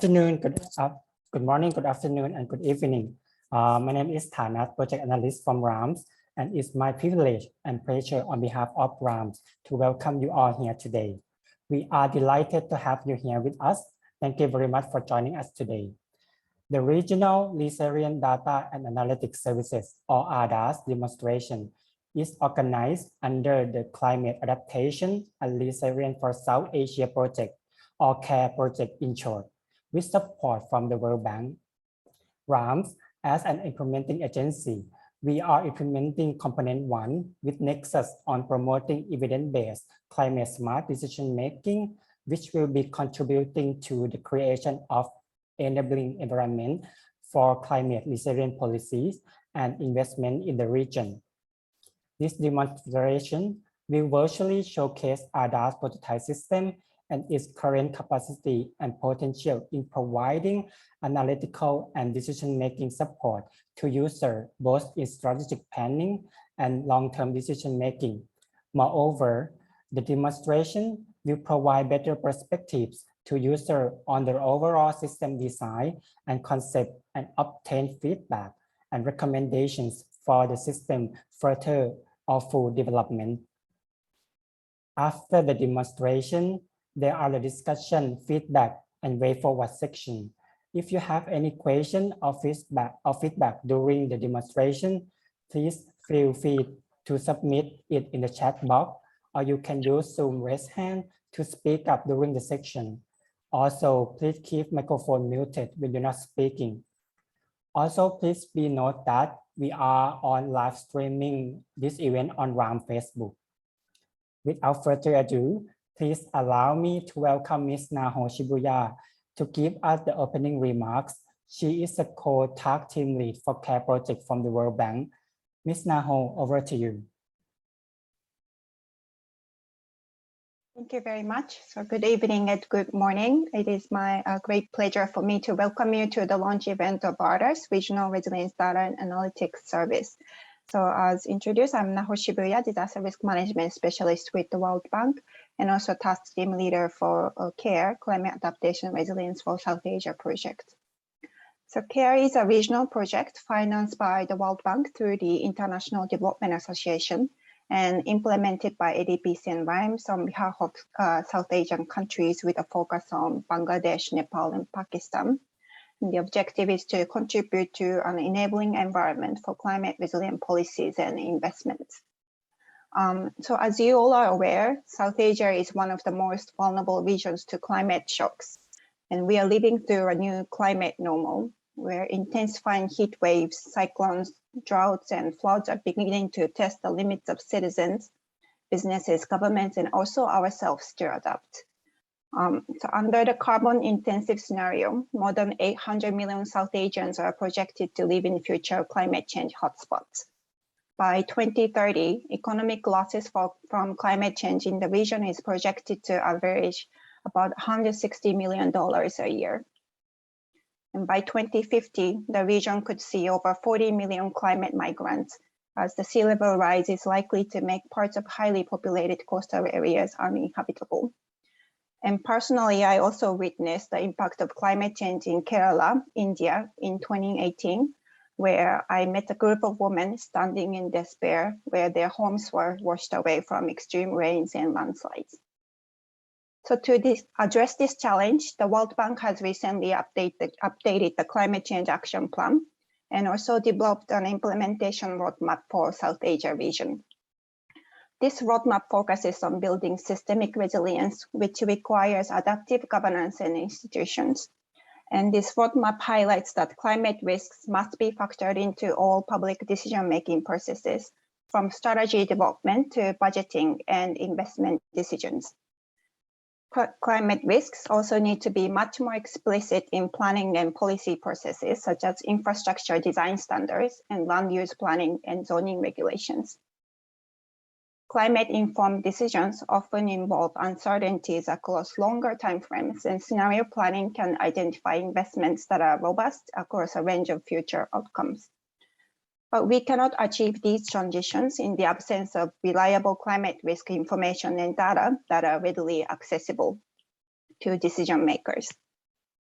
afternoon, good morning, good afternoon, and good evening. My name is Thanat, Project Analyst from RAMS, and it's my privilege and pleasure on behalf of RAMS to welcome you all here today. We are delighted to have you here with us. Thank you very much for joining us today. The Regional Resilient Data and Analytics Services, or RDAS demonstration, is organized under the Climate Adaptation and Resilience for South Asia Project, or CARE project in short, with support from the World Bank. RAMS, as an implementing agency, we are implementing Component 1 with Nexus on promoting evidence-based climate smart decision-making, which will be contributing to the creation of enabling environment for climate resilient policies and investment in the region. This demonstration will virtually showcase RDAS prototype system and its current capacity and potential in providing analytical and decision-making support to users both in strategic planning and long-term decision-making. Moreover, the demonstration will provide better perspectives to users on their overall system design and concept and obtain feedback and recommendations for the system further or full development. After the demonstration, there are the discussion, feedback, and way forward section. If you have any question or feedback during the demonstration, please feel free to submit it in the chat box, or you can use Zoom raise hand to speak up during the section. Also, please keep microphone muted when you're not speaking. Also, please be note that we are on live streaming this event on RAM Facebook. Without further ado, please allow me to welcome Ms. Naho Shibuya to give us the opening remarks. She is the co-TAG team lead for CARE project from the World Bank. Ms. Naho, over to you. Thank you very much. So good evening and good morning. It is my great pleasure for me to welcome you to the launch event of RDAS, Regional Resilience Data and Analytics Service. So as introduced, I'm Naho Shibuya, Disaster Risk Management Specialist with the World Bank, and also task team leader for CARE, Climate Adaptation and Resilience for South Asia project. So CARE is a regional project financed by the World Bank through the International Development Association and implemented by ADPC and RIMES on behalf of South Asian countries with a focus on Bangladesh, Nepal, and Pakistan. And the objective is to contribute to an enabling environment for climate resilient policies and investments. So as you all are aware, South Asia is one of the most vulnerable regions to climate shocks. And we are living through a new climate normal, where intensifying heat waves, cyclones, droughts, and floods are beginning to test the limits of citizens, businesses, governments, and also ourselves to adapt. So under the carbon-intensive scenario, more than 800 million South Asians are projected to live in future climate change hotspots. By 2030, economic losses from climate change in the region is projected to average about $160 million a year. And by 2050, the region could see over 40 million climate migrants, as the sea level rise is likely to make parts of highly populated coastal areas uninhabitable. And personally, I also witnessed the impact of climate change in Kerala, India, in 2018, where I met a group of women standing in despair, where their homes were washed away from extreme rains and landslides. So to address this challenge, the World Bank has recently updated the Climate Change Action Plan and also developed an implementation roadmap for South Asia region. This roadmap focuses on building systemic resilience, which requires adaptive governance and institutions. And this roadmap highlights that climate risks must be factored into all public decision-making processes, from strategy development to budgeting and investment decisions. Climate risks also need to be much more explicit in planning and policy processes, such as infrastructure design standards and land use planning and zoning regulations. Climate-informed decisions often involve uncertainties across longer timeframes, and scenario planning can identify investments that are robust across a range of future outcomes. But we cannot achieve these transitions in the absence of reliable climate risk information and data that are readily accessible to decision makers.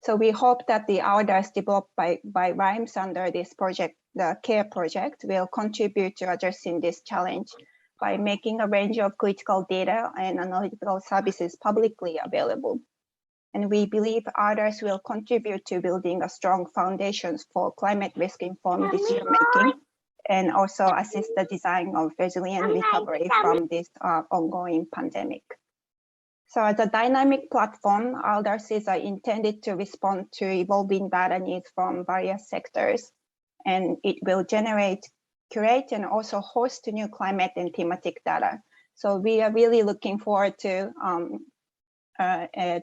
So we hope that the RDAS developed by RIMES under this project, the CARE project, will contribute to addressing this challenge by making a range of critical data and analytical services publicly available. And we believe RDAS will contribute to building a strong foundations for climate risk informed decision making, and also assist the design of resilient recovery from this ongoing pandemic. So as a dynamic platform, RDAS are intended to respond to evolving data needs from various sectors, and it will generate, curate, and also host new climate and thematic data. So we are really looking forward to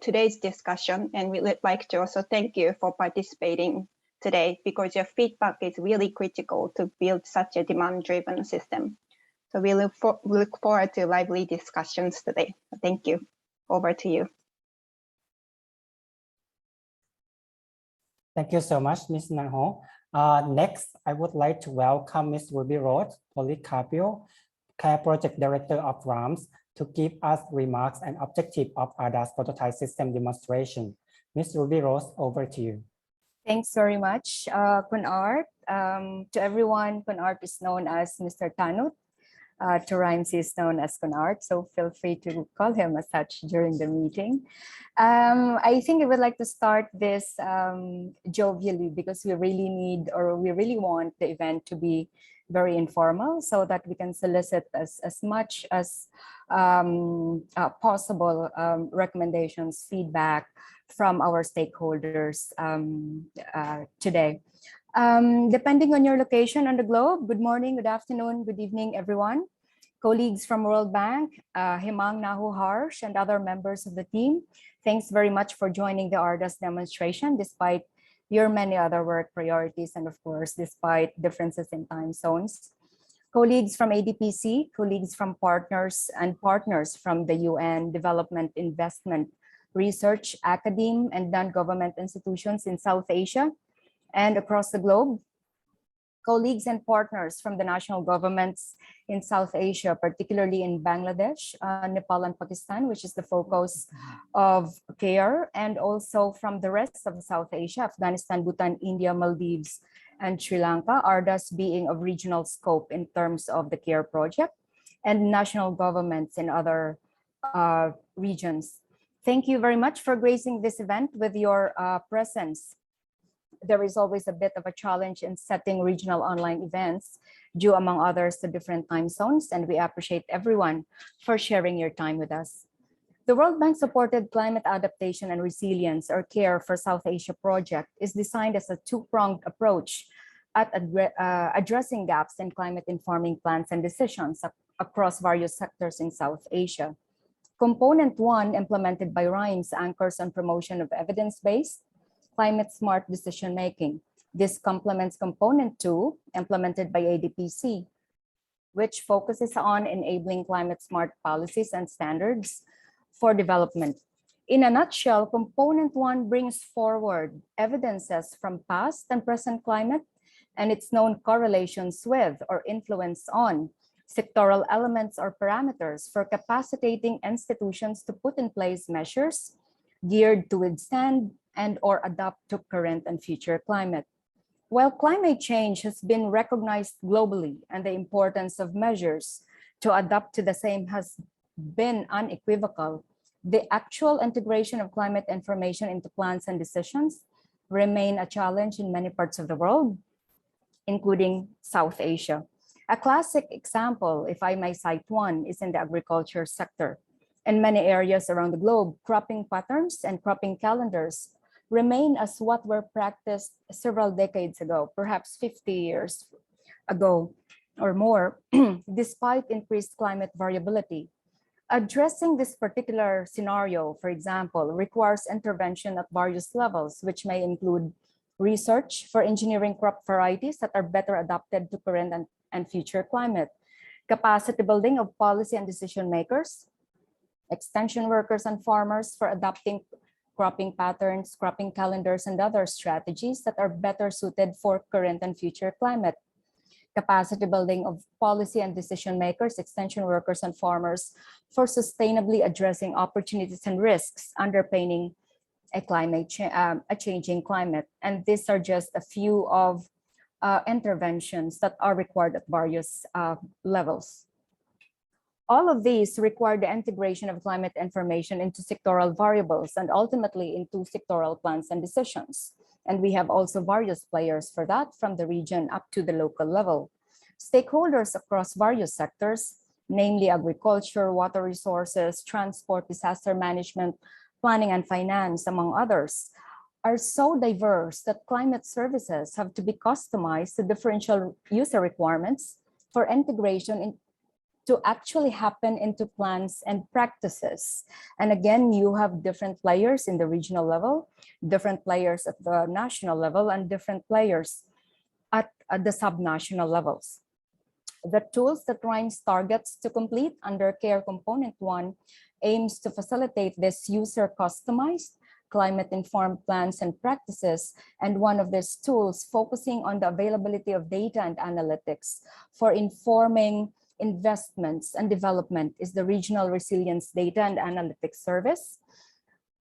today's discussion, and we would like to also thank you for participating today, because your feedback is really critical to build such a demand-driven system. So we look forward to lively discussions today. Thank you. Over to you. Thank you so much, Ms. Nang Ho. Next, I would like to welcome Ms. Ruby Rose Policarpio, CARE Project Director of RAMS, to give us remarks and objective of RDAS prototype system demonstration. Ms. Ruby Rose, over to you. Thanks very much, Kunart. To everyone, Kunart is known as Mr. Tanut. To RIMES is known as Kunart, so feel free to call him as such during the meeting. I think I would like to start this jovially, because we really need, or we really want the event to be very informal, so that we can solicit as much as possible recommendations, feedback from our stakeholders today. Depending on your location on the globe, good morning, good afternoon, good evening, everyone. Colleagues from World Bank, Himang Nahu Harsh, and other members of the team, thanks very much for joining the RDAS demonstration, despite your many other work priorities, and of course, despite differences in time zones. Colleagues from ADPC, colleagues from partners from the UN Development Investment Research, academe, and non-government institutions in South Asia and across the globe. Colleagues and partners from the national governments in South Asia, particularly in Bangladesh, Nepal, and Pakistan, which is the focus of CARE, and also from the rest of South Asia, Afghanistan, Bhutan, India, Maldives, and Sri Lanka, RDAS being of regional scope in terms of the CARE project, and national governments in other regions. Thank you very much for gracing this event with your presence. There is always a bit of a challenge in setting regional online events, due among others to different time zones, and we appreciate everyone for sharing your time with us. The World Bank supported Climate Adaptation and Resilience, or CARE, for South Asia project is designed as a two-pronged approach at addressing gaps in climate informing plans and decisions across various sectors in South Asia. Component 1, implemented by RIMES, anchors on promotion of evidence-based climate smart decision making. This complements component 2, implemented by ADPC, which focuses on enabling climate smart policies and standards for development. In a nutshell, component 1 brings forward evidences from past and present climate and its known correlations with or influence on sectoral elements or parameters for capacitating institutions to put in place measures geared to withstand and or adapt to current and future climate. While climate change has been recognized globally and the importance of measures to adapt to the same has been unequivocal, the actual integration of climate information into plans and decisions remain a challenge in many parts of the world, including South Asia. A classic example, if I may cite one, is in the agriculture sector. In many areas around the globe, cropping patterns and cropping calendars remain as what were practiced several decades ago, perhaps 50 years ago or more, despite increased climate variability. Addressing this particular scenario, for example, requires intervention at various levels, which may include research for engineering crop varieties that are better adapted to current and future climate, capacity building of policy and decision makers, extension workers and farmers for adapting cropping patterns, cropping calendars, and other strategies that are better suited for current and future climate, capacity building of policy and decision makers, extension workers, and farmers for sustainably addressing opportunities and risks underpinning a changing climate. And these are just a few of interventions that are required at various levels. All of these require the integration of climate information into sectoral variables and ultimately into sectoral plans and decisions. And we have also various players for that, from the region up to the local level. Stakeholders across various sectors, namely agriculture, water resources, transport, disaster management, planning and finance, among others, are so diverse that climate services have to be customized to differential user requirements for integration to actually happen into plans and practices. And again, you have different players in the regional level, different players at the national level, and different players at the subnational levels. The tools that RIMES targets to complete under Care Component 1 aims to facilitate this user-customized, climate-informed plans and practices, and one of these tools focusing on the availability of data and analytics for informing investments and development is the Regional Resilience Data and Analytics Service,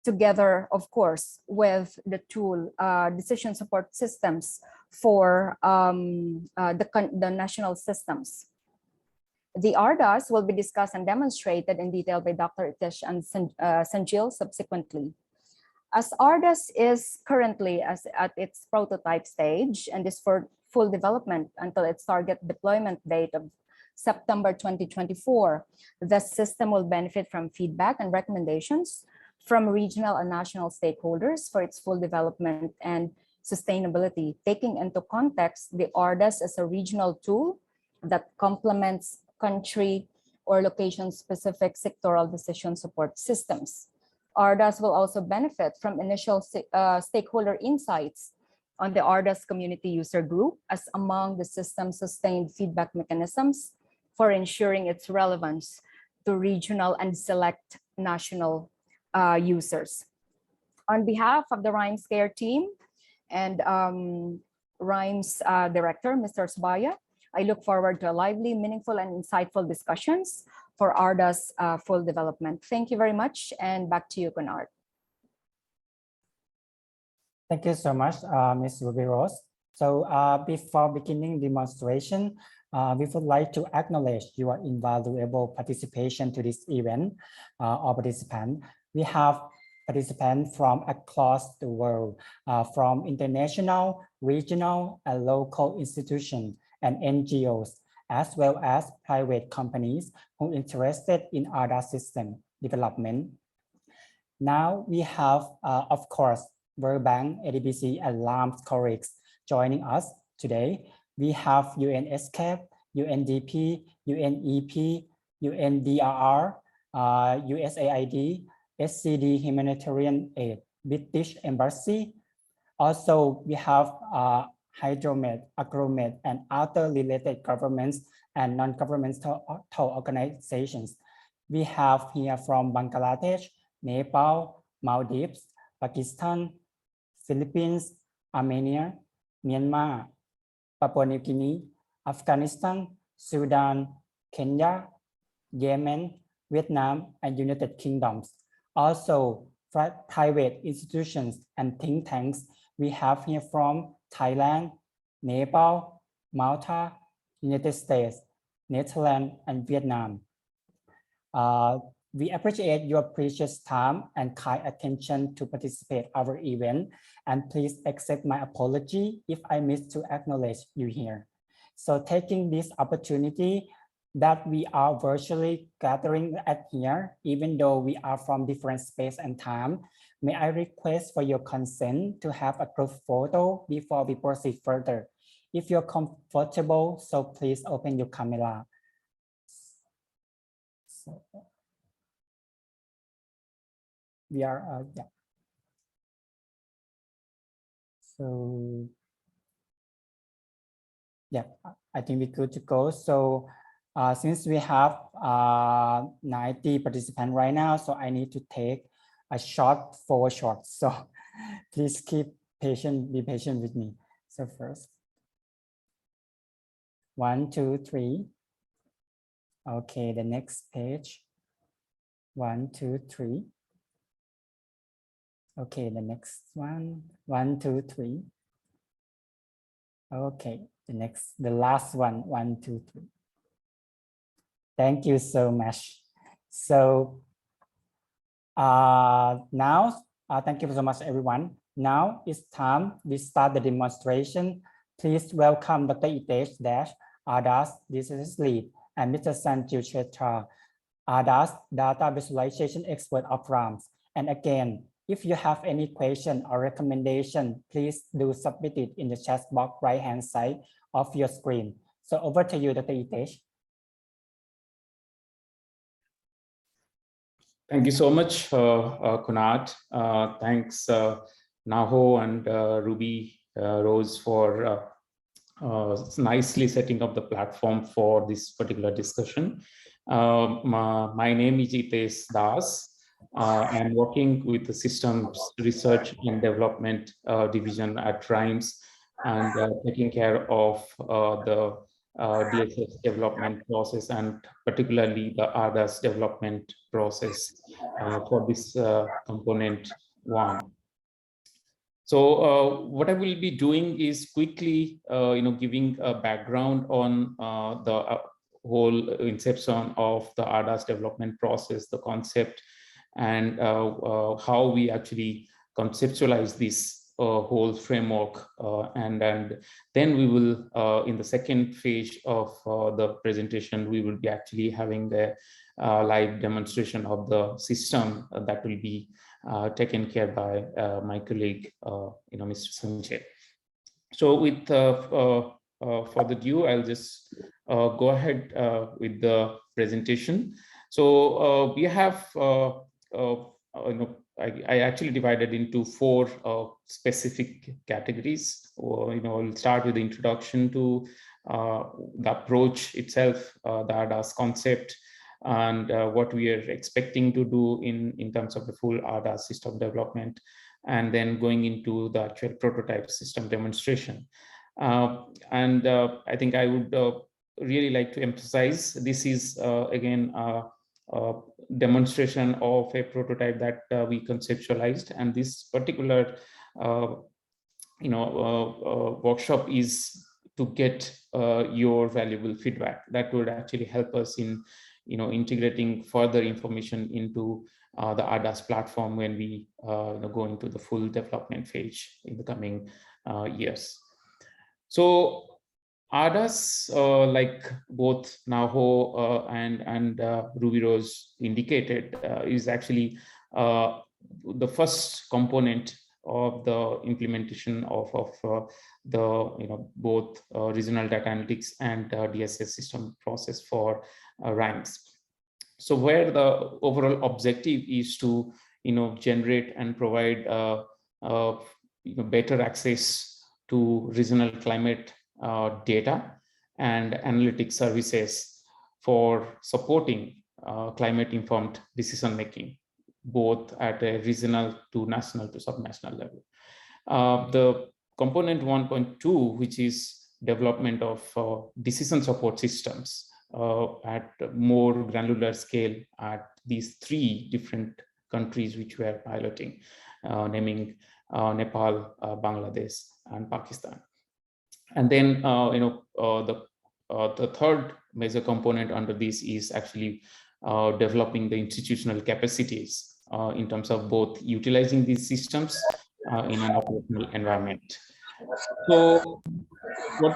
together, of course, with the tool decision support systems for the national systems. The RDAS will be discussed and demonstrated in detail by Dr. Itish and Sanjil subsequently. As RDAS is currently at its prototype stage and is for full development until its target deployment date of September 2024, the system will benefit from feedback and recommendations from regional and national stakeholders for its full development and sustainability, taking into context the RDAS as a regional tool that complements country or location-specific sectoral decision support systems. RDAS will also benefit from initial stakeholder insights on the RDAS community user group as among the system's sustained feedback mechanisms for ensuring its relevance to regional and select national users. On behalf of the RIMES Care team and RIMES director, Mr. Subaya, I look forward to a lively, meaningful, and insightful discussions for RDAS full development. Thank you very much, and back to you, Kunart. Thank you so much, Ms. Ruby Rose. So before beginning demonstration, we would like to acknowledge your invaluable participation to this event, all participants. We have participants from across the world, from international, regional, and local institutions and NGOs, as well as private companies who are interested in RDAS system development. Now we have, of course, World Bank, ADBC, and LAMS colleagues joining us today. We have UNESCAP, UNDP, UNEP, UNDRR, USAID, SCD Humanitarian Aid, British Embassy. Also, we have Hydromed, Agromed, and other related governments and non-governmental organizations. We have here from Bangladesh, Nepal, Maldives, Pakistan, Philippines, Armenia, Myanmar, Papua New Guinea, Afghanistan, Sudan, Kenya, Yemen, Vietnam, and United Kingdoms. Also, private institutions and think tanks we have here from Thailand, Nepal, Malta, United States, Netherlands, and Vietnam. We appreciate your precious time and kind attention to participate in our event, and please accept my apology if I missed to acknowledge you here. So taking this opportunity that we are virtually gathering at here, even though we are from different space and time, may I request for your consent to have a group photo before we proceed further. If you're comfortable, so please open your camera. So, we are, yeah. So, yeah, I think we're good to go. So, since we have 90 participants right now, so I need to take a short forward shot. So please keep patient, be patient with me. So first, 1, 2, 3. Okay, the next page. 1, 2, 3. Okay, the next one, 1, 2, 3. Okay, the last one, 1, 2, 3. Thank you so much. So now, thank you so much, everyone. Now it's time we start the demonstration. Please welcome Dr. Itesh Dash, RDAS Business Lead, and Mr. Sanjeev Chetra, RDAS Data Visualization Expert of RAMS. And again, if you have any question or recommendation, please do submit it in the chat box right-hand side of your screen. So over to you, Dr. Itesh. Thank you so much, Kunat. Thanks, Naho and Ruby Rose for nicely setting up the platform for this particular discussion. My name is Itesh Das. I'm working with the Systems Research and Development Division at RIMES and taking care of the DSS development process and particularly the RDAS development process for this component one. So what I will be doing is quickly, giving a background on the whole inception of the RDAS development process, the concept, and how we actually conceptualize this whole framework, and then we will, in the second phase of the presentation, we will be actually having the live demonstration of the system that will be taken care by my colleague, Mr. Sanjay. So with further ado, I'll just go ahead with the presentation. So we have, I actually divided into 4 specific categories. I'll start with the introduction to the approach itself, the RDAS concept, and what we are expecting to do in terms of the full RDAS system development, and then going into the actual prototype system demonstration. And I think I would really like to emphasize this is again demonstration of a prototype that we conceptualized, and this particular workshop is to get your valuable feedback that would actually help us in integrating further information into the RDAS platform when we go into the full development phase in the coming years. So RDAS, like both Naho and Ruby Rose indicated, is actually the first component of the implementation of the both regional data analytics and DSS system process for RIMES. So where the overall objective is to generate and provide better access to regional climate data and analytic services for supporting climate-informed decision making, both at a regional to national to subnational level. The component 1.2, which is development of decision support systems at more granular scale at these 3 different countries which we are piloting, naming Nepal, Bangladesh, and Pakistan. And then the third major component under this is actually developing the institutional capacities in terms of both utilizing these systems in an operational environment. So what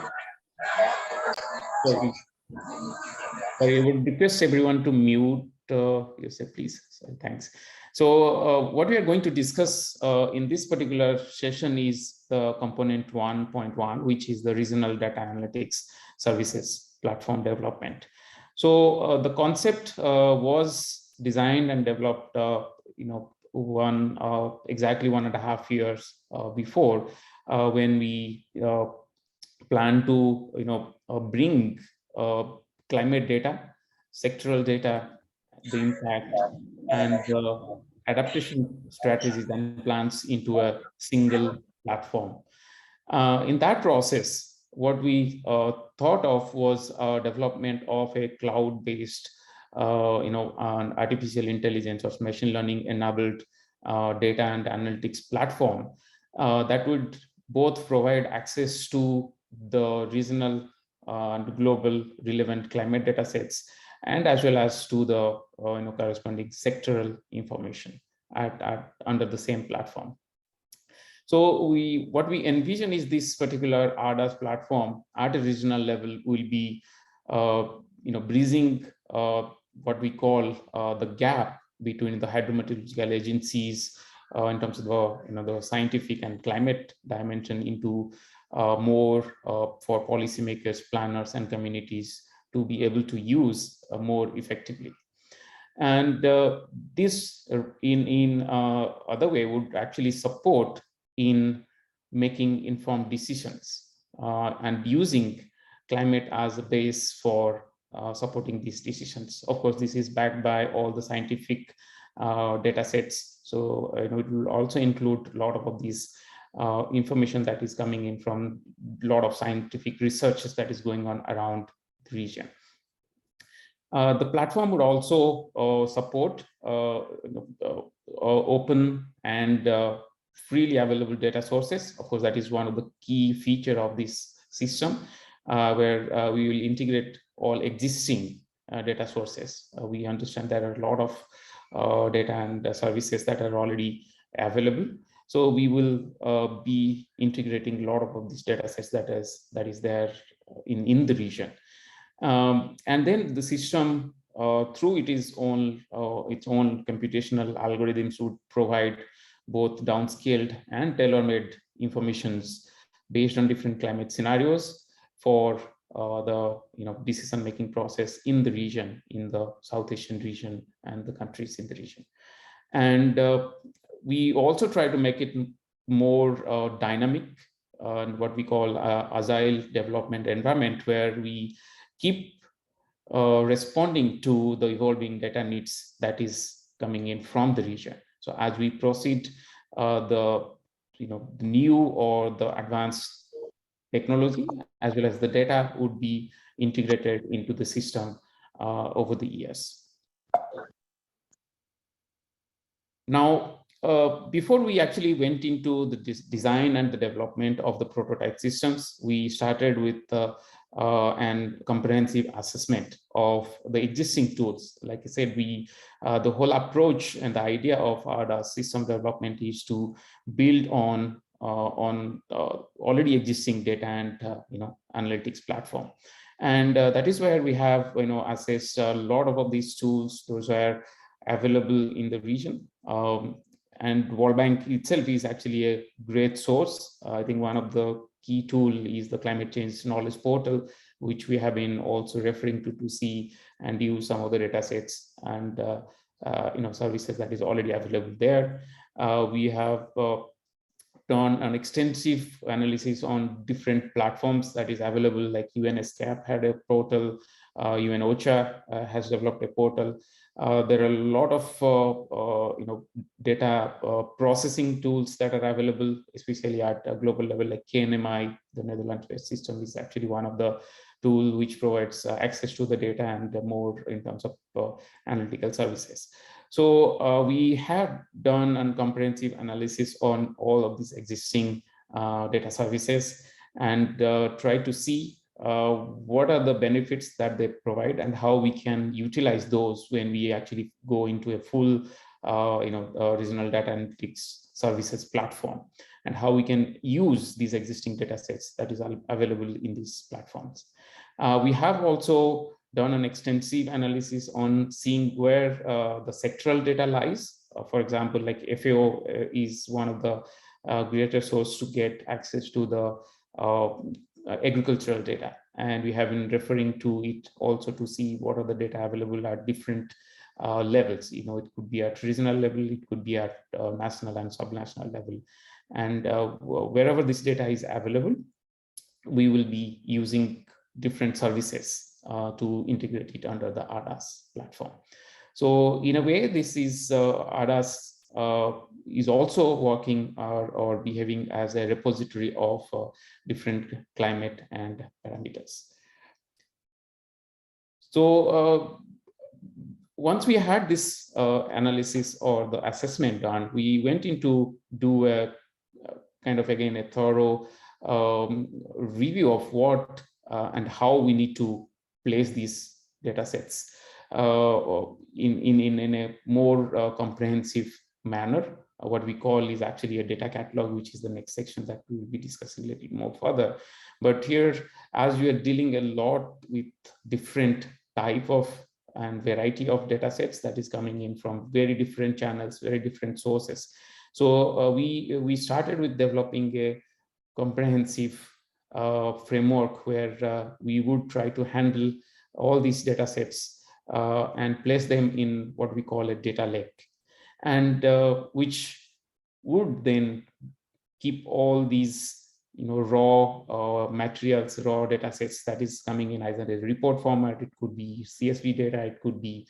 I would request everyone to mute yourself, please. So, thanks. So what we are going to discuss in this particular session is the component 1.1, which is the regional data analytics services platform development. So the concept was designed and developed, exactly 1.5 years before, when we plan to bring climate data, sectoral data, the impact, and adaptation strategies and plans into a single platform. In that process, what we thought of was development of a cloud-based, artificial intelligence or machine learning enabled data and analytics platform that would both provide access to the regional and global relevant climate data sets, and as well as to the corresponding sectoral information under the same platform. So what we envision is this particular RDAS platform at a regional level will be bridging what we call the gap between the hydrometeorological agencies in terms of the scientific and climate dimension into more for policymakers, planners, and communities to be able to use more effectively. And this in other way would actually support in making informed decisions and using climate as a base for supporting these decisions. Of course, this is backed by all the scientific data sets. So it will also include a lot of these information that is coming in from a lot of scientific researches that is going on around the region. The platform would also support open and freely available data sources. Of course, that is one of the key feature of this system, where we will integrate all existing data sources. We understand there are a lot of data and services that are already available. So we will be integrating a lot of these data sets that is there in the region. And then the system, through its own computational algorithms, would provide both downscaled and tailor-made informations based on different climate scenarios for the decision-making process in the region, in the South Asian region and the countries in the region. And we also try to make it more dynamic, what we call agile development environment, where we keep responding to the evolving data needs that is coming in from the region. So as we proceed, the new or the advanced technology as well as the data would be integrated into the system over the years. Now, before we actually went into the design and the development of the prototype systems, we started with an comprehensive assessment of the existing tools. Like I said, the whole approach and the idea of RDAS system development is to build on already existing data and analytics platform. And that is where we have assessed a lot of these tools. Those are available in the region. And World Bank itself is actually a great source. I think one of the key tool is the Climate Change Knowledge Portal, which we have been also referring to see and use some of the data sets and services that is already available there. We have done an extensive analysis on different platforms that is available, like UNSCAP had a portal, UN OCHA has developed a portal. There are a lot of data processing tools that are available, especially at a global level, like KNMI, the Netherlands-based system, is actually one of the tools which provides access to the data and more in terms of analytical services. So we have done a comprehensive analysis on all of these existing data services and try to see what are the benefits that they provide and how we can utilize those when we actually go into a full regional data analytics services platform, and how we can use these existing data sets that is available in these platforms. We have also done an extensive analysis on seeing where the sectoral data lies. For example, like FAO is one of the greater source to get access to the agricultural data, and we have been referring to it also to see what are the data available at different levels. It could be at regional level, it could be at national and subnational level, and wherever this data is available, we will be using different services to integrate it under the RDAS platform. So in a way, this is RDAS is also working or behaving as a repository of different climate and parameters. So once we had this analysis or the assessment done, we went into do a kind of, again, a thorough review of what and how we need to place these data sets in a more comprehensive manner. What we call is actually a data catalog, which is the next section that we will be discussing a little more further. But here, as we are dealing a lot with different type of and variety of data sets that is coming in from very different channels, very different sources. So we started with developing a comprehensive framework where we would try to handle all these data sets and place them in what we call a data lake, and which would then keep all these raw materials, raw data sets that is coming in either a report format, it could be CSV data, it could be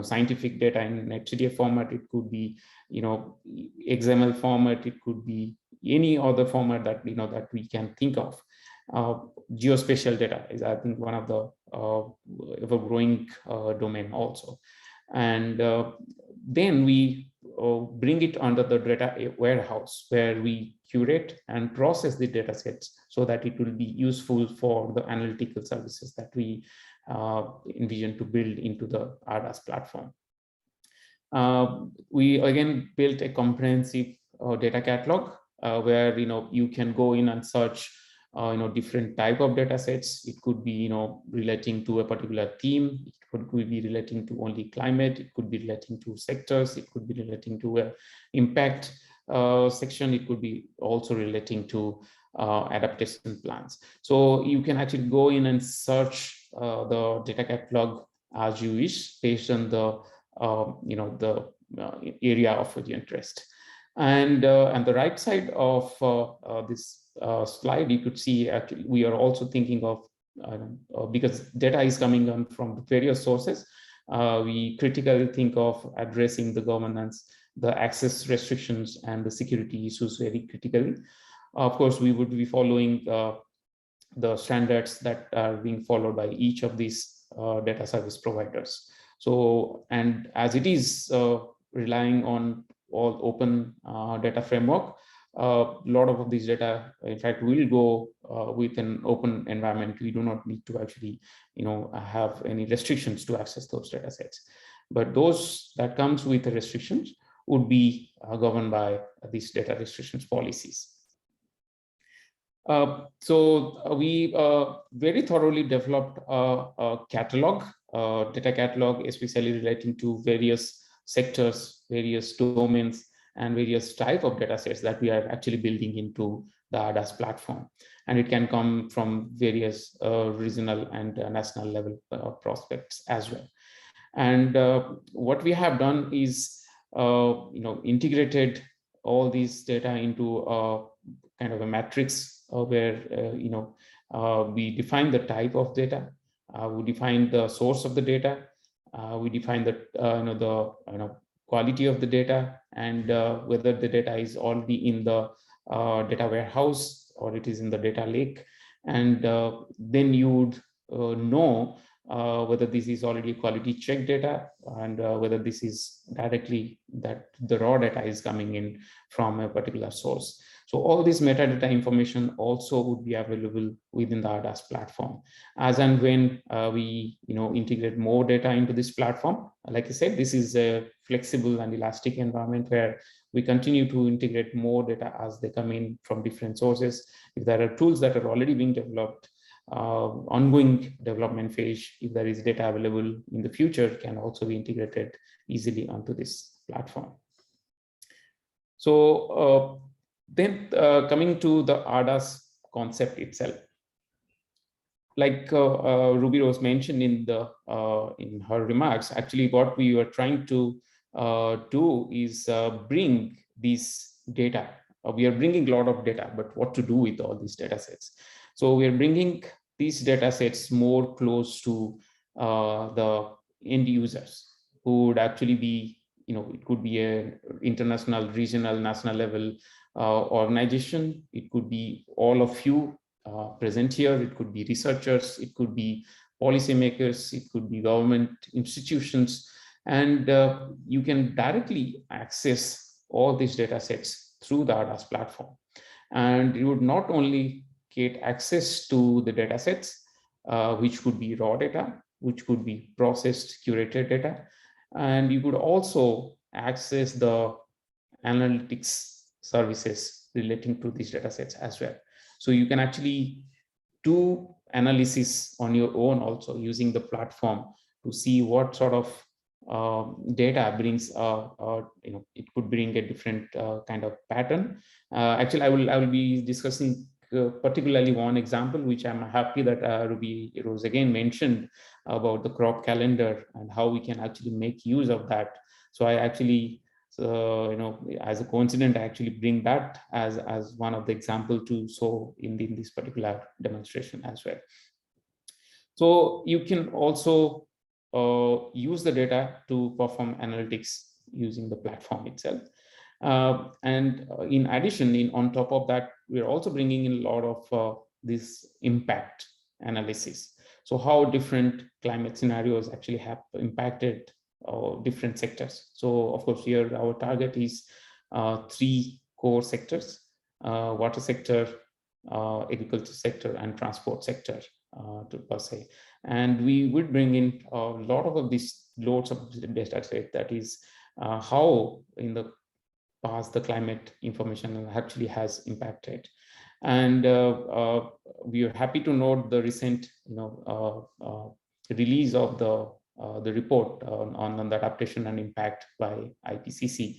scientific data in HDF format, it could be XML format, it could be any other format that that we can think of. Geospatial data is, I think, one of the ever-growing domain also, and then we bring it under the data warehouse, where we curate and process the data sets so that it will be useful for the analytical services that we envision to build into the RDAS platform. We again built a comprehensive data catalog where you can go in and search different type of data sets. It could be relating to a particular theme, it could be relating to only climate, it could be relating to sectors, it could be relating to a impact section, it could be also relating to adaptation plans. So you can actually go in and search the data catalog as you wish based on the the area of your interest. And the right side of this slide, you could see actually we are also thinking of because data is coming on from various sources, we critically think of addressing the governance, the access restrictions, and the security issues very critically. Of course, we would be following the standards that are being followed by each of these data service providers. So, and as it is relying on all open data framework, a lot of these data, in fact, will go with an open environment. We do not need to actually, have any restrictions to access those data sets. But those that comes with the restrictions would be governed by these data restrictions policies. So we very thoroughly developed a catalog, data catalog, especially relating to various sectors, various domains, and various type of data sets that we are actually building into the RDAS platform. And it can come from various regional and national level prospects as well. And what we have done is, integrated all these data into a kind of a matrix where, we define the type of data, we define the source of the data, we define the, quality of the data, and whether the data is already in the data warehouse or it is in the data lake. And then you would know whether this is already quality check data and whether this is directly that the raw data is coming in from a particular source. So all this metadata information also would be available within the RDAS platform. As and when we integrate more data into this platform, like I said, this is a flexible and elastic environment where we continue to integrate more data as they come in from different sources. If there are tools that are already being developed, ongoing development phase, if there is data available in the future, can also be integrated easily onto this platform. So then coming to the RDAS concept itself, like Ruby Rose mentioned in her remarks, actually what we were trying to do is bring these data. We are bringing a lot of data, but what to do with all these data sets? So we are bringing these data sets more close to the end users, who would actually be, it could be an international, regional, national level organization. It could be all of you present here. It could be researchers. It could be policymakers. It could be government institutions. And you can directly access all these data sets through the RDAS platform. And you would not only get access to the data sets, which could be raw data, which could be processed, curated data, and you could also access the analytics services relating to these data sets as well. So you can actually do analysis on your own also using the platform to see what sort of data brings, it could bring a different kind of pattern. Actually, I will be discussing particularly one example, which I'm happy that Ruby Rose again mentioned about the crop calendar and how we can actually make use of that. So I actually, as a coincidence, I actually bring that as one of the example to show in this particular demonstration as well. So you can also use the data to perform analytics using the platform itself. And in addition, on top of that, we're also bringing in a lot of this impact analysis. So how different climate scenarios actually have impacted different sectors. So of course, here our target is 3 core sectors: water sector, agriculture sector, and transport sector per se. And we would bring in a lot of these loads of data set, that is how in the past the climate information actually has impacted. And we are happy to note the recent release of the report on the adaptation and impact by IPCC,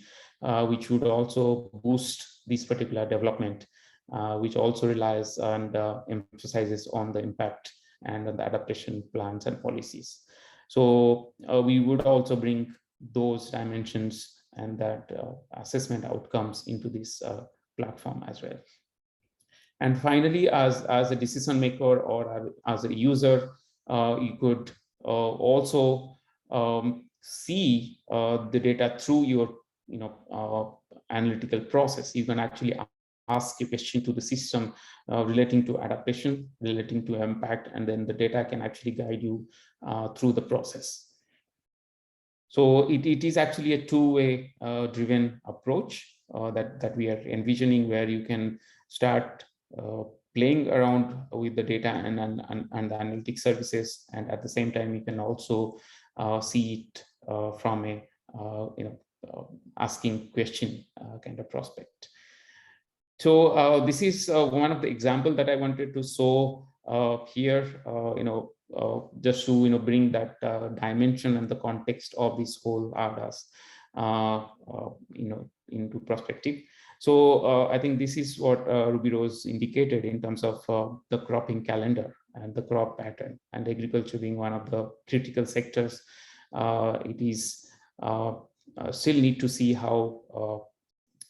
which would also boost this particular development, which also relies and emphasizes on the impact and on the adaptation plans and policies. So we would also bring those dimensions and that assessment outcomes into this platform as well. And finally, as a decision maker or as a user, you could also see the data through your analytical process. You can actually ask a question to the system relating to adaptation, relating to impact, and then the data can actually guide you through the process. So it is actually a two-way driven approach that we are envisioning, where you can start playing around with the data and the analytic services, and at the same time you can also see it from a asking question kind of prospect. So this is one of the examples that I wanted to show here, just to bring that dimension and the context of this whole RDAS into perspective. So I think this is what Ruby Rose indicated in terms of the cropping calendar and the crop pattern, and agriculture being one of the critical sectors. It is still need to see how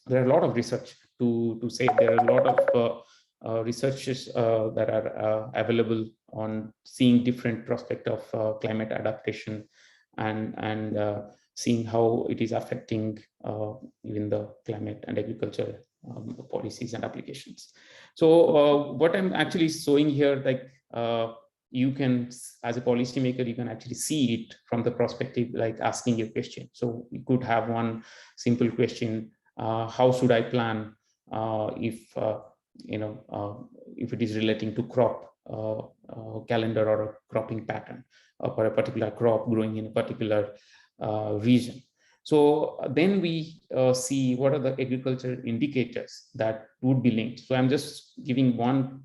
there are a lot of research to say. There are a lot of researches that are available on seeing different prospect of climate adaptation and seeing how it is affecting even the climate and agriculture policies and applications. So what I'm actually showing here, like you can, as a policymaker, you can actually see it from the perspective like asking a question. So you could have one simple question: how should I plan if it is relating to crop calendar or a cropping pattern for a particular crop growing in a particular region. So then we see what are the agriculture indicators that would be linked. So I'm just giving one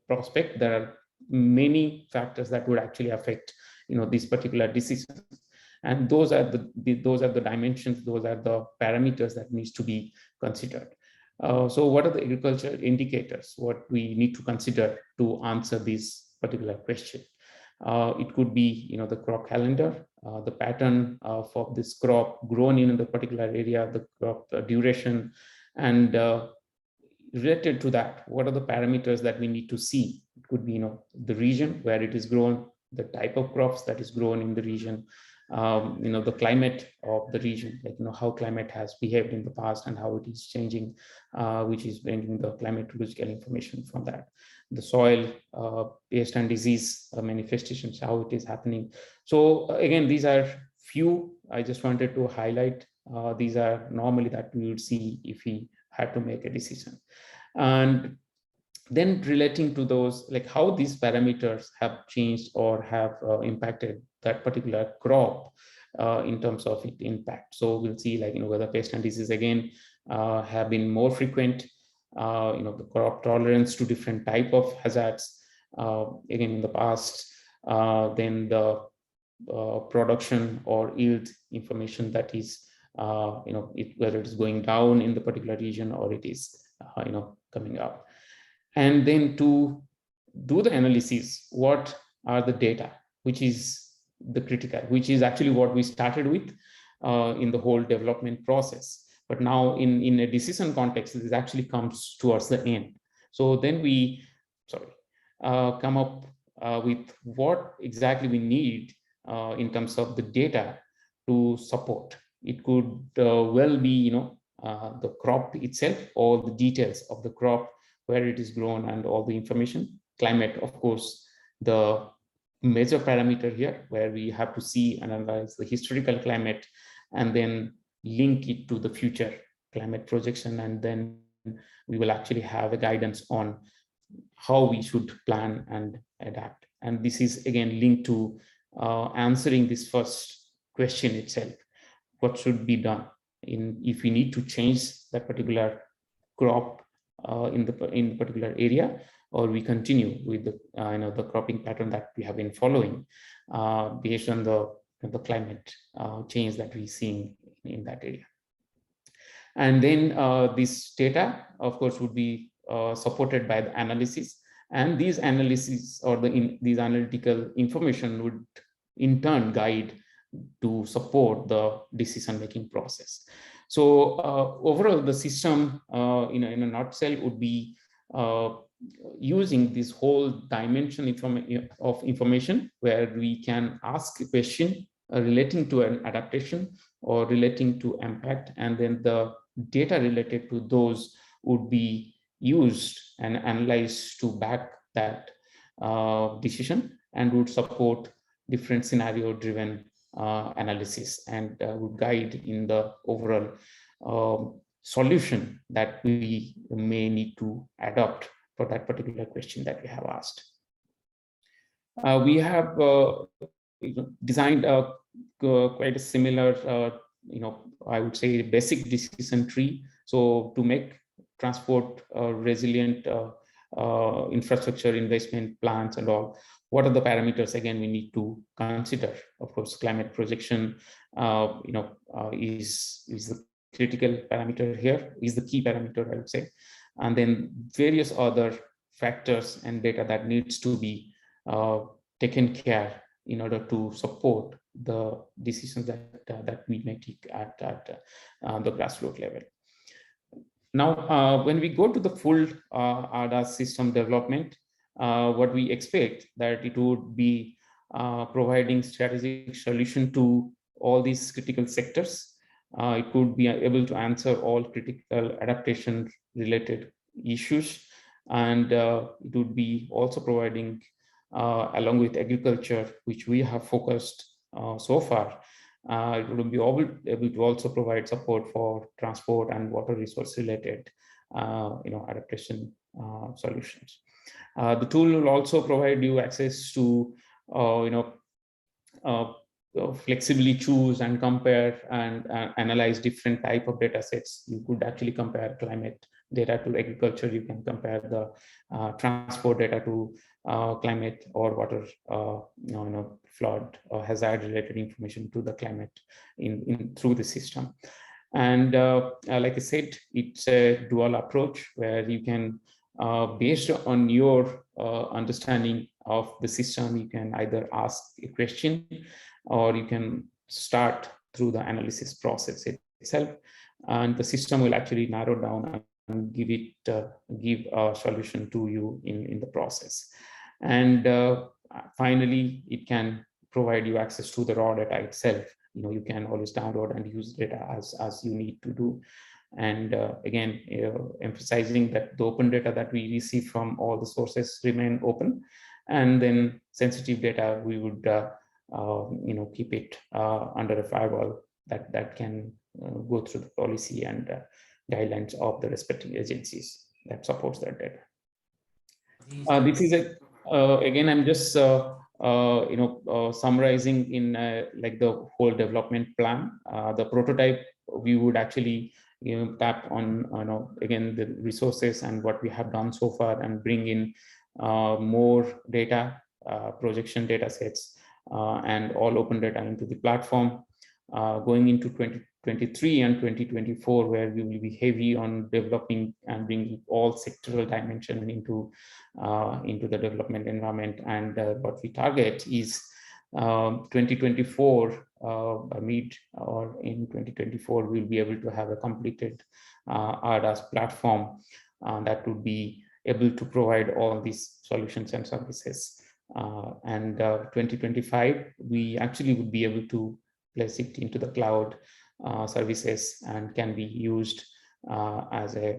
prospect. There are many factors that would actually affect these particular decisions, and those are the dimensions, those are the parameters that needs to be considered. So what are the agriculture indicators, what we need to consider to answer this particular question? It could be the crop calendar, the pattern for this crop grown in the particular area, the crop duration, and related to that, what are the parameters that we need to see? It could be the region where it is grown, the type of crops that is grown in the region, the climate of the region, like how climate has behaved in the past and how it is changing, which is bringing the climatological information from that. The soil, pest and disease manifestations, how it is happening. So again, these are few I just wanted to highlight. These are normally that we would see if we had to make a decision. And then relating to those, like how these parameters have changed or have impacted that particular crop in terms of its impact. So we'll see, like, whether pest and disease again have been more frequent, the crop tolerance to different type of hazards again in the past, then the production or yield information that is, whether it is going down in the particular region or it is, coming up. And then to do the analysis, what are the data, which is the critical, which is actually what we started with in the whole development process. But now in a decision context, this actually comes towards the end. So then we, come up with what exactly we need in terms of the data to support. It could well be, the crop itself or the details of the crop, where it is grown and all the information. Climate, of course, the major parameter here, where we have to see and analyze the historical climate and then link it to the future climate projection. And then we will actually have a guidance on how we should plan and adapt. And this is again linked to answering this first question itself. What should be done if we need to change that particular crop in the particular area, or we continue with the the cropping pattern that we have been following based on the climate change that we're seeing in that area. And then this data, of course, would be supported by the analysis, and these analyses or these analytical information would in turn guide to support the decision-making process. So overall, the system in a nutshell would be using this whole dimension of information, where we can ask a question relating to an adaptation or relating to impact, and then the data related to those would be used and analyzed to back that decision, and would support different scenario-driven analysis, and would guide in the overall solution that we may need to adopt for that particular question that we have asked. We have designed quite a similar, I would say, basic decision tree. So to make transport resilient infrastructure investment plans and all, what are the parameters again we need to consider? Of course, climate projection is the critical parameter here, is the key parameter, I would say. And then various other factors and data that needs to be taken care in order to support the decisions that we may take at the grassroots level. Now, when we go to the full RDAS system development, what we expect that it would be providing strategic solution to all these critical sectors. It could be able to answer all critical adaptation related issues, and it would be also providing, along with agriculture, which we have focused so far, it would be able to also provide support for transport and water resource related adaptation solutions. The tool will also provide you access to flexibly choose and compare and analyze different type of data sets. You could actually compare climate data to agriculture. You can compare the transport data to climate or water, flood or hazard related information to the climate through the system. And like I said, it's a dual approach where you can, based on your understanding of the system, you can either ask a question or you can start through the analysis process itself, and the system will actually narrow down and give a solution to you in the process. And finally, it can provide you access to the raw data itself. You can always download and use data as you need to do. And again, emphasizing that the open data that we receive from all the sources remain open, and then sensitive data we would keep it under a firewall that can go through the policy and guidelines of the respective agencies that supports that data. This is again, I'm just summarizing in like the whole development plan. The prototype, we would actually tap on again the resources and what we have done so far, and bring in more data, projection data sets, and all open data into the platform. Going into 2023 and 2024, where we will be heavy on developing and bringing all sectoral dimension into the development environment. And what we target is 2024, mid or in 2024, we'll be able to have a completed RDAS platform that would be able to provide all these solutions and services. And 2025, we actually would be able to place it into the cloud services and can be used as a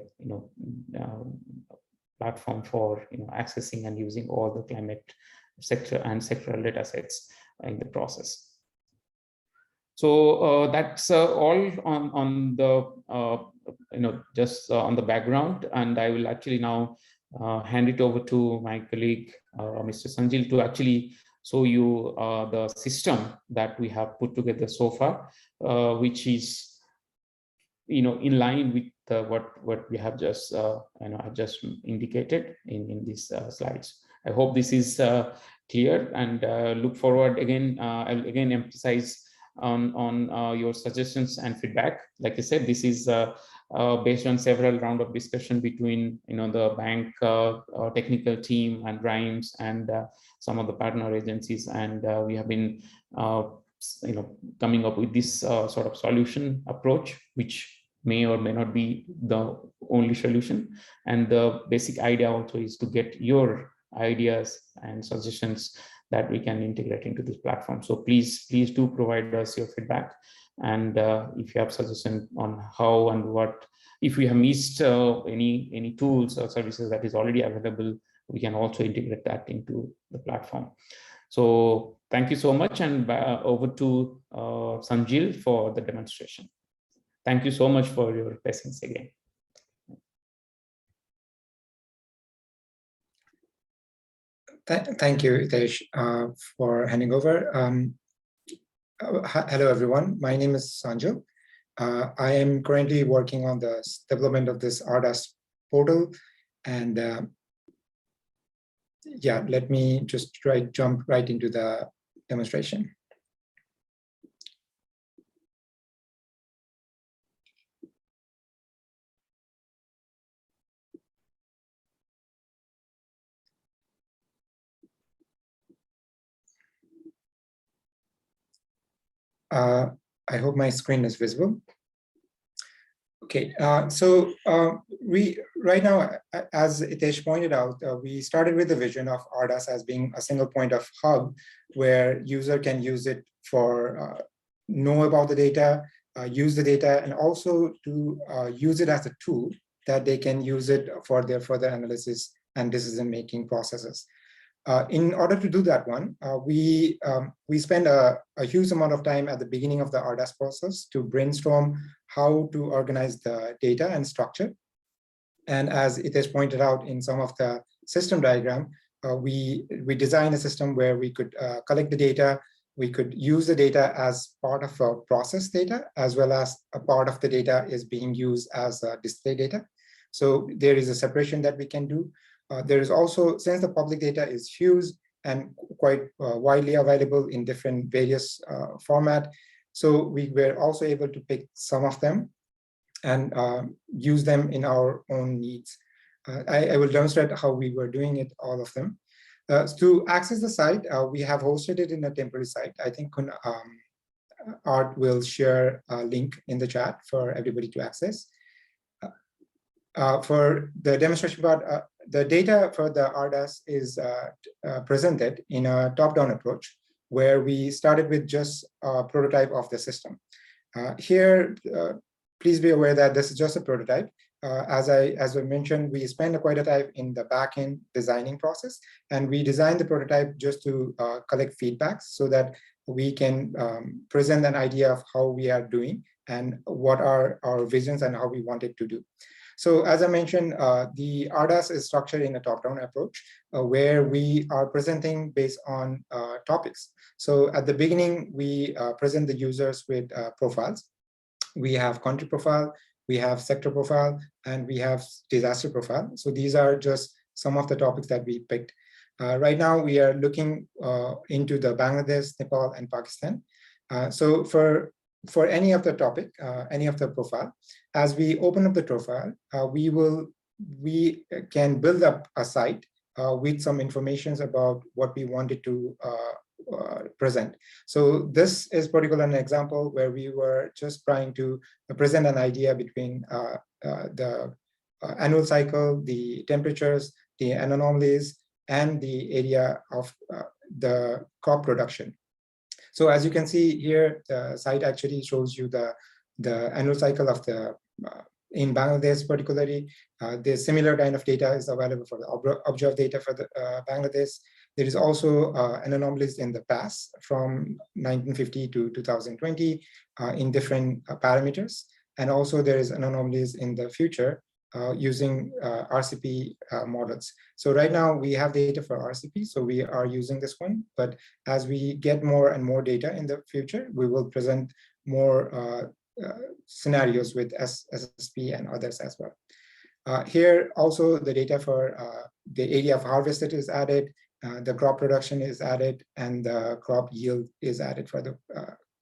platform for accessing and using all the climate sector and sectoral data sets in the process. So that's all on the just on the background, and I will actually now hand it over to my colleague Mr. Sanjil to actually show you the system that we have put together so far, which is in line with what we have just just indicated in these slides. I hope this is clear, and look forward again. I'll again emphasize on your suggestions and feedback. Like I said, this is based on several rounds of discussion between the bank technical team and RIMES and some of the partner agencies, and we have been coming up with this sort of solution approach, which may or may not be the only solution. And the basic idea also is to get your ideas and suggestions that we can integrate into this platform. So please do provide us your feedback. And if you have suggestions on how and what, if we have missed any tools or services that is already available, we can also integrate that into the platform. So thank you so much, and over to Sanjil for the demonstration. Thank you so much for your patience again. Thank you, Hitesh, for handing over. Hello, everyone. My name is Sanjil. I am currently working on the development of this RDAS portal. And yeah, let me just jump right into the demonstration. I hope my screen is visible. Okay, so right now, as Hitesh pointed out, we started with the vision of RDAS as being a single point of hub where user can use it for know about the data, use the data, and also to use it as a tool that they can use it for their further analysis and decision-making processes. In order to do that one, we spend a huge amount of time at the beginning of the RDAS process to brainstorm how to organize the data and structure. And as Hitesh pointed out in some of the system diagram, we designed a system where we could collect the data, we could use the data as part of a process data, as well as a part of the data is being used as display data. So there is a separation that we can do. There is also, since the public data is huge and quite widely available in different various format, so we were also able to pick some of them and use them in our own needs. I will demonstrate how we were doing it, all of them. To access the site, we have hosted it in a temporary site. I think Art will share a link in the chat for everybody to access. For the demonstration part, the data for the RDAS is presented in a top-down approach, where we started with just a prototype of the system. Here, please be aware that this is just a prototype. As I mentioned, we spent quite a time in the backend designing process, and we designed the prototype just to collect feedback so that we can present an idea of how we are doing and what are our visions and how we want it to do. So as I mentioned, the RDAS is structured in a top-down approach where we are presenting based on topics. So at the beginning, we present the users with profiles. We have country profile, we have sector profile, and we have disaster profile. So these are just some of the topics that we picked. Right now, we are looking into the Bangladesh, Nepal, and Pakistan. So for any of the topic, any of the profile, as we open up the profile, we can build up a site with some information about what we wanted to present. So this is particular an example where we were just trying to present an idea between the annual cycle, the temperatures, the anomalies, and the area of the crop production. So as you can see here, the site actually shows you the annual cycle of the in Bangladesh particularly. The similar kind of data is available for the observed data for the Bangladesh. There is also an anomalies in the past from 1950 to 2020 in different parameters. And also there is an anomalies in the future using RCP models. So right now we have data for RCP, so we are using this one. But as we get more and more data in the future, we will present more scenarios with SSP and others as well. Here also the data for the area of harvested is added, the crop production is added, and the crop yield is added for the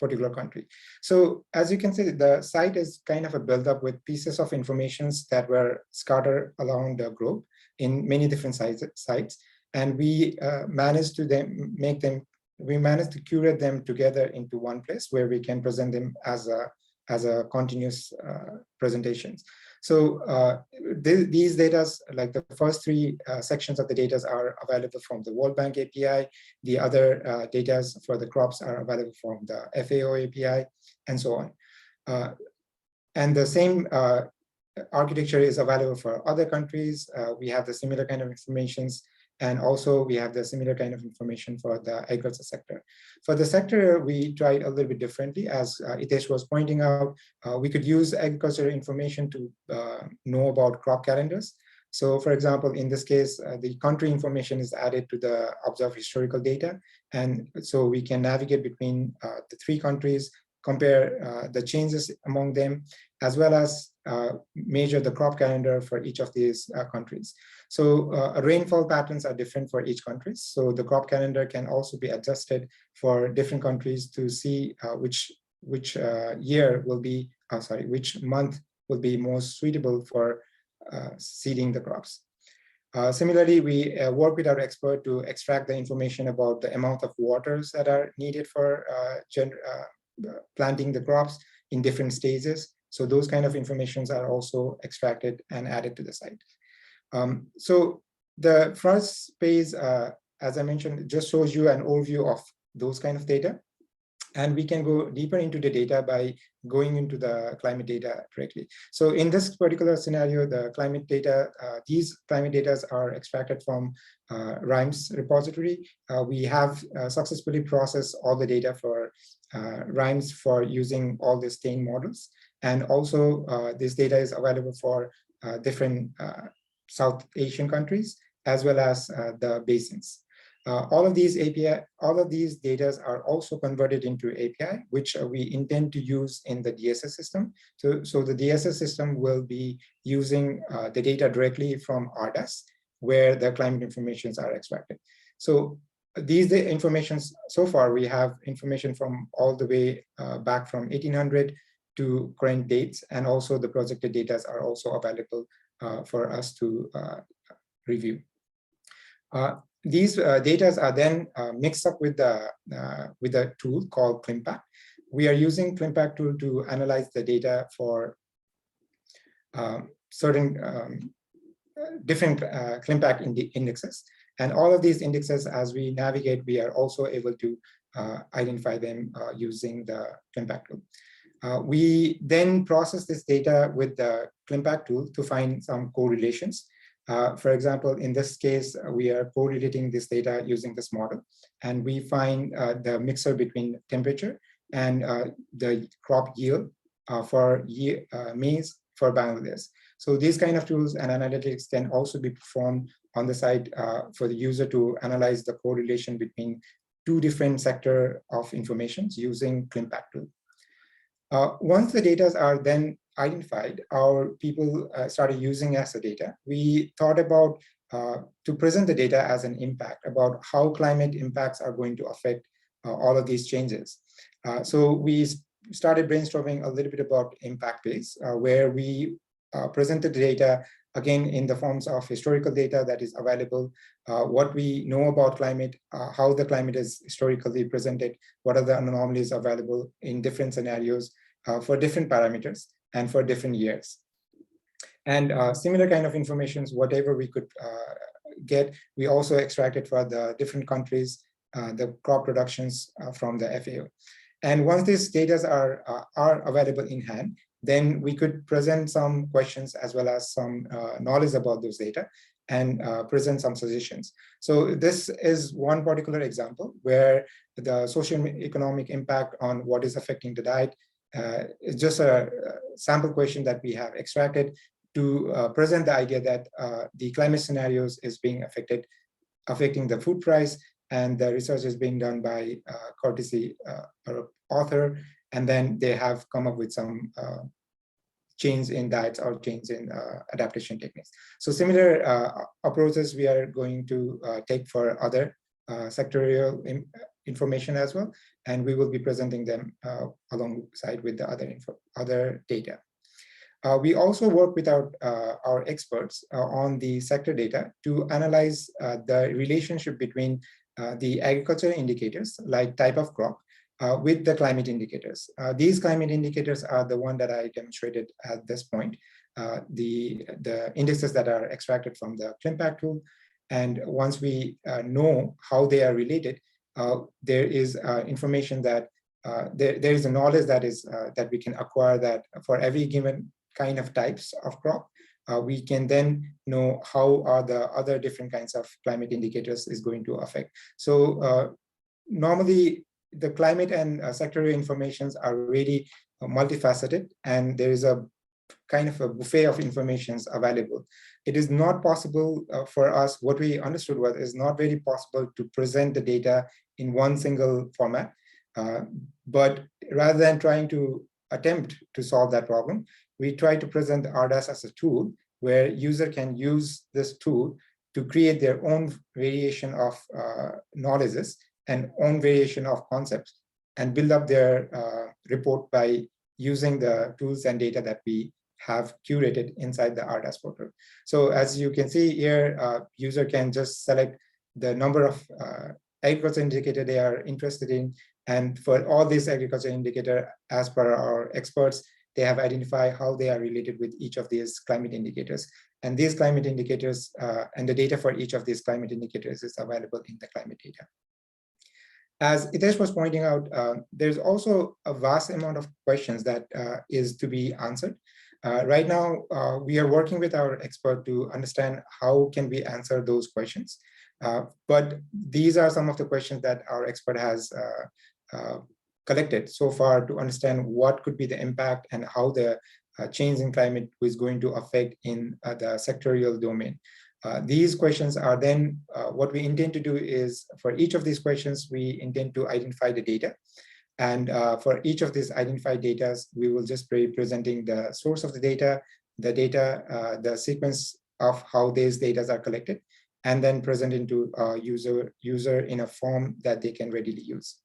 particular country. So as you can see, the site is kind of a build-up with pieces of informations that were scattered along the globe in many different sites, and we managed to curate them together into one place where we can present them as a continuous presentations. So these data, like the first three sections of the data are available from the World Bank API. The other data for the crops are available from the FAO API, and so on. And the same architecture is available for other countries. We have the similar kind of informations. And also we have the similar kind of information for the agriculture sector. For the sector, we tried a little bit differently. As Hitesh was pointing out, we could use agricultural information to know about crop calendars. So for example, in this case, the country information is added to the observed historical data. And so we can navigate between the three countries, compare the changes among them, as well as measure the crop calendar for each of these countries. So rainfall patterns are different for each country. So the crop calendar can also be adjusted for different countries to see which year will be, which month will be most suitable for seeding the crops. Similarly, we work with our expert to extract the information about the amount of waters that are needed for planting the crops in different stages. So those kind of informations are also extracted and added to the site. So the first page, as I mentioned, just shows you an overview of those kind of data. And we can go deeper into the data by going into the climate data directly. So in this particular scenario, the climate data, these climate data are extracted from RIMES repository. We have successfully processed all the data for RIMES for using all the stain models. And also this data is available for different South Asian countries, as well as the basins. All of these data are also converted into API, which we intend to use in the DSS system. So the DSS system will be using the data directly from RDAS, where the climate informations are extracted. So these informations, so far we have information from all the way back from 1800 to current dates, and also the projected data are also available for us to review. These data are then mixed up with a tool called ClimPack. We are using ClimPack tool to analyze the data for certain different ClimPack indexes. And all of these indexes, as we navigate, we are also able to identify them using the ClimPack tool. We then process this data with the ClimPack tool to find some correlations. For example, in this case, we are correlating this data using this model, and we find the mixture between temperature and the crop yield for maize for Bangladesh. So these kind of tools and analytics can also be performed on the side for the user to analyze the correlation between two different sector of information using ClimpPack tool. Once the data are then identified, our people started using as the data. We thought about to present the data as an impact about how climate impacts are going to affect all of these changes. So we started brainstorming a little bit about impact base, where we presented the data again in the forms of historical data that is available, what we know about climate, how the climate is historically presented, what are the anomalies available in different scenarios for different parameters and for different years. And similar kind of information, whatever we could get, we also extracted for the different countries, the crop productions from the FAO. And once these data are available in hand, then we could present some questions as well as some knowledge about those data and present some suggestions. So this is one particular example where the socio-economic impact on what is affecting the diet is just a sample question that we have extracted to present the idea that the climate scenarios is being affecting the food price, and the research is being done by courtesy or author, and then they have come up with some change in diets or change in adaptation techniques. So similar approaches we are going to take for other sectorial information as well, and we will be presenting them alongside with the other data. We also work with our experts on the sector data to analyze the relationship between the agricultural indicators like type of crop with the climate indicators. These climate indicators are the one that I demonstrated at this point, the indices that are extracted from the ClimpPack tool. And once we know how they are related, there is information that there is a knowledge that is that we can acquire that for every given kind of types of crop, we can then know how are the other different kinds of climate indicators is going to affect. So normally the climate and sectoral informations are really multifaceted, and there is a kind of a buffet of informations available. It is not possible for us, what we understood was it's not very possible to present the data in one single format, but rather than trying to attempt to solve that problem, we try to present the RDAS as a tool where user can use this tool to create their own variation of knowledges and own variation of concepts and build up their report by using the tools and data that we have curated inside the RDAS portal. So as you can see here, user can just select the number of agriculture indicator they are interested in. And for all these agriculture indicator, as per our experts, they have identified how they are related with each of these climate indicators. And these climate indicators and the data for each of these climate indicators is available in the climate data. As Hitesh was pointing out, there's also a vast amount of questions that is to be answered. Right now, we are working with our expert to understand how can we answer those questions. But these are some of the questions that our expert has collected so far to understand what could be the impact and how the change in climate is going to affect in the sectorial domain. These questions are then, what we intend to do is for each of these questions, we intend to identify the data. And for each of these identified data, we will just be presenting the source of the data, the sequence of how these data are collected, and then present into user in a form that they can readily use.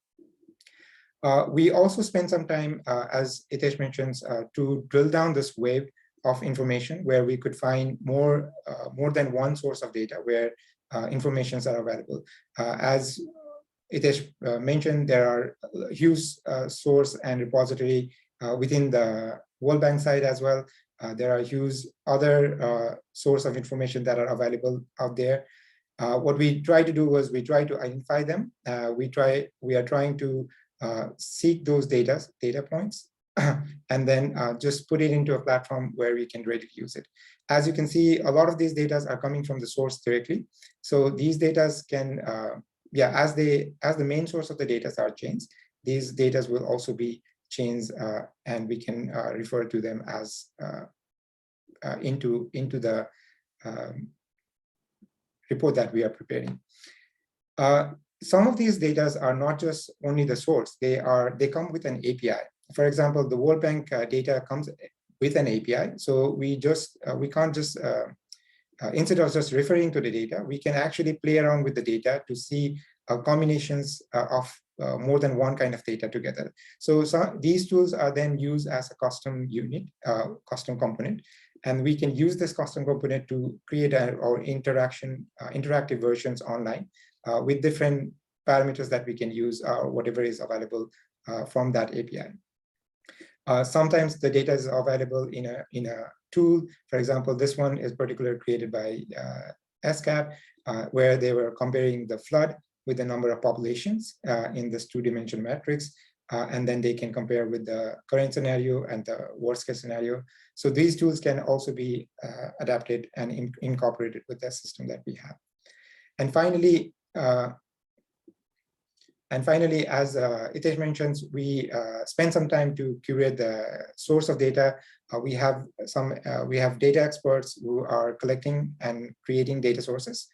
We also spend some time, as Hitesh mentions, to drill down this wave of information where we could find more than one source of data where informations are available. As Hitesh mentioned, there are huge source and repository within the World Bank side as well. There are huge other source of information that are available out there. What we try to do was we try to identify them. We are trying to seek those data points and then just put it into a platform where we can readily use it. As you can see, a lot of these data are coming from the source directly. So these data can, as the main source of the data are changed, these data will also be changed, and we can refer to them as into the report that we are preparing. Some of these data are not just only the source; they come with an API. For example, the World Bank data comes with an API, so we can't just instead of just referring to the data, we can actually play around with the data to see combinations of more than one kind of data together. So these tools are then used as a custom unit, custom component, and we can use this custom component to create our interactive versions online with different parameters that we can use, whatever is available from that API. Sometimes the data is available in a tool. For example, this one is particularly created by SCAP, where they were comparing the flood with the number of populations in this 2-dimensional matrix, and then they can compare with the current scenario and the worst case scenario. So these tools can also be adapted and incorporated with the system that we have. And finally, as Hitesh mentions, we spend some time to curate the source of data. We have data experts who are collecting and creating data sources.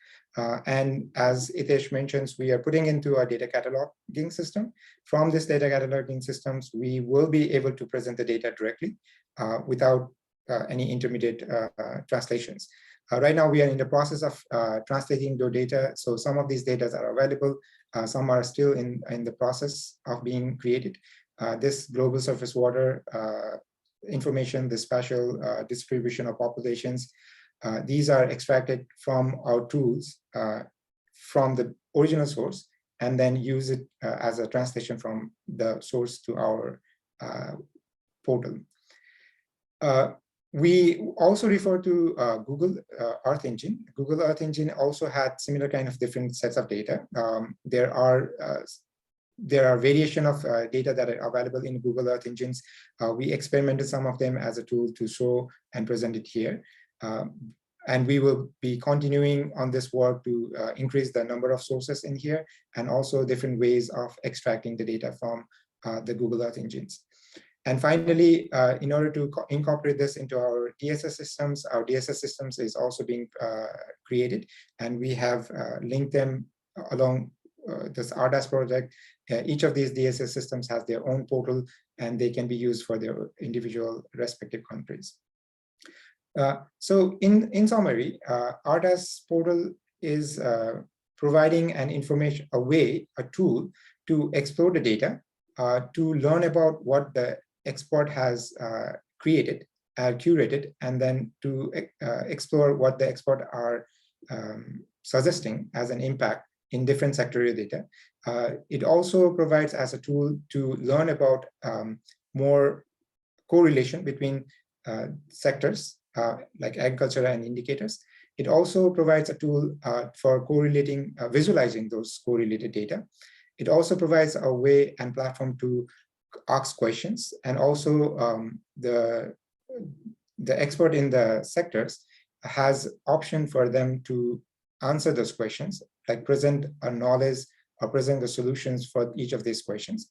And as Hitesh mentions, we are putting into our data cataloging system. From this data cataloging systems, we will be able to present the data directly without any intermediate translations. Right now, we are in the process of translating the data. So some of these data are available. Some are still in the process of being created. This global surface water information, the spatial distribution of populations, these are extracted from our tools from the original source, and then use it as a translation from the source to our portal. We also refer to Google Earth Engine. Google Earth Engine also had similar kind of different sets of data. There are variation of data that are available in Google Earth Engines. We experimented some of them as a tool to show and present it here. And we will be continuing on this work to increase the number of sources in here, and also different ways of extracting the data from the Google Earth Engines. And finally, in order to incorporate this into our DSS systems, our DSS systems is also being created, and we have linked them along this RDAS project. Each of these DSS systems has their own portal, and they can be used for their individual respective countries. So in summary, RDAS portal is providing an information, a tool to explore the data, to learn about what the expert has created, curated, and then to explore what the expert are suggesting as an impact in different sectorial data. It also provides as a tool to learn about more correlation between sectors like agriculture and indicators. It also provides a tool for correlating, visualizing those correlated data. It also provides a way and platform to ask questions, and also the expert in the sectors has option for them to answer those questions, like present a knowledge or present the solutions for each of these questions.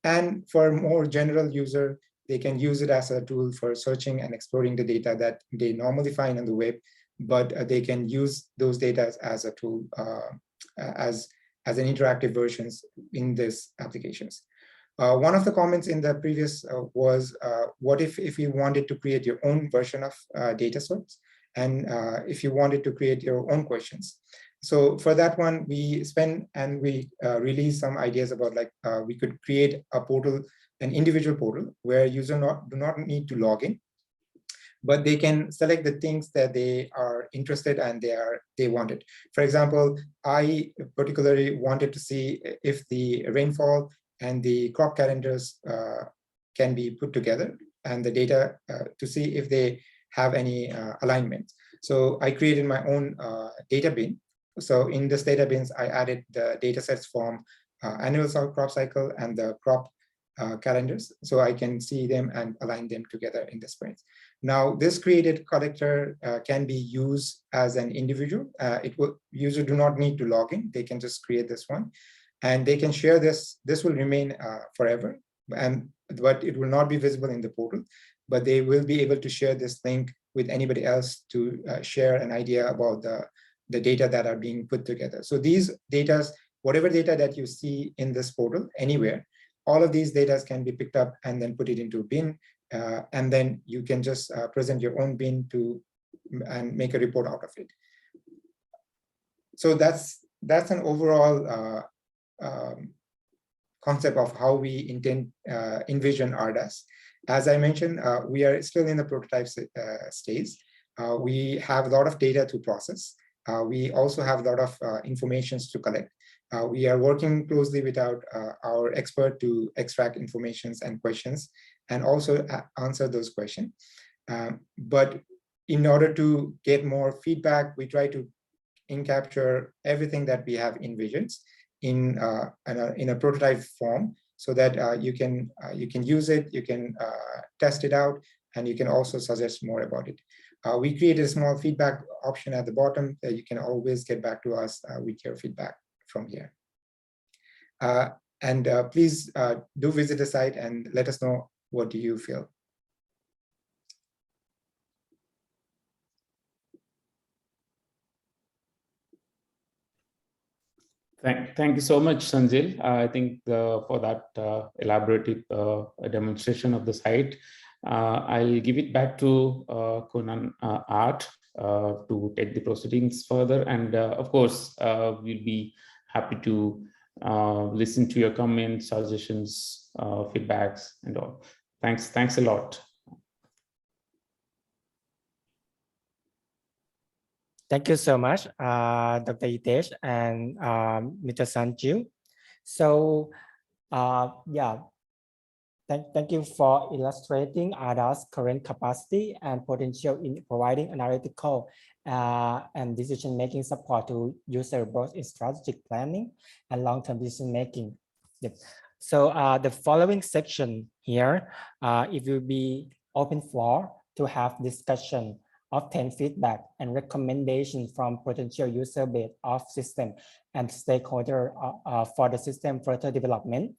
And for more general user, they can use it as a tool for searching and exploring the data that they normally find on the web, but they can use those data as a tool, as an interactive versions in these applications. One of the comments in the previous was, what if you wanted to create your own version of data source, and if you wanted to create your own questions? So for that one, we spent and we released some ideas about, like, we could create a portal, an individual portal where users do not need to log in, but they can select the things that they are interested and they wanted. For example, I particularly wanted to see if the rainfall and the crop calendars can be put together, and the data to see if they have any alignment. So I created my own data bin. So in this data bins, I added the data sets from annual crop cycle and the crop calendars, so I can see them and align them together in the sprints. Now, this created collector can be used as an individual. User do not need to log in. They can just create this one, and they can share this. This will remain forever, but it will not be visible in the portal. But they will be able to share this link with anybody else to share an idea about the data that are being put together. So these data, whatever data that you see in this portal anywhere, all of these data can be picked up and then put it into a bin, and then you can just present your own bin and make a report out of it. So that's an overall concept of how we envision RDAS. As I mentioned, we are still in the prototype stage. We have a lot of data to process. We also have a lot of information to collect. We are working closely with our expert to extract informations and questions, and also answer those questions. But in order to get more feedback, we try to capture everything that we have envisioned in a prototype form, so that you can use it, you can test it out, and you can also suggest more about it. We created a small feedback option at the bottom that you can always get back to us with your feedback from here. Please do visit the site and let us know what do you feel. Thank you so much, Sanjil. I think for that elaborative demonstration of the site, I'll give it back to Conan Art to take the proceedings further. And of course, we'll be happy to listen to your comments, suggestions, feedbacks, and all. Thanks a lot. Thank you so much, Dr. Hitesh and Mr. Sanjil. So, yeah, thank you for illustrating RDAS' current capacity and potential in providing analytical and decision-making support to user both in strategic planning and long-term decision-making. Yep. So the following section here, it will be open floor to have discussion, obtain feedback and recommendation from potential user base of system and stakeholder for the system further development.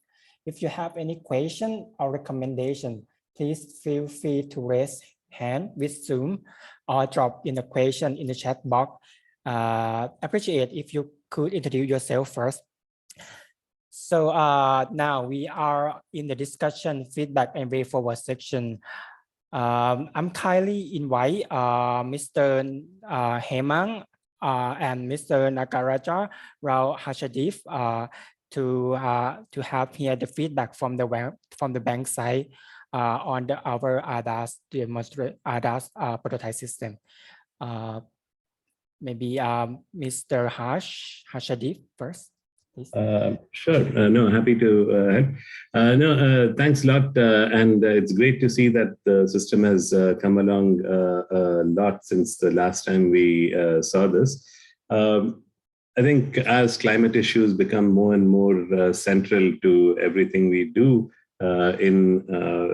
If you have any question or recommendation, please feel free to raise hand with Zoom or drop in the question in the chat box. Appreciate if you could introduce yourself first. So now we are in the discussion, feedback and way forward section. I'm kindly invite Mr. Hemang and Mr. Nagaraja Rao Hashadif to have here the feedback from the bank side on our RDAS prototype system. Maybe Mr. Hashadif first. Sure. No, happy to help. Thanks a lot. And it's great to see that the system has come along a lot since the last time we saw this. I think as climate issues become more and more central to everything we do in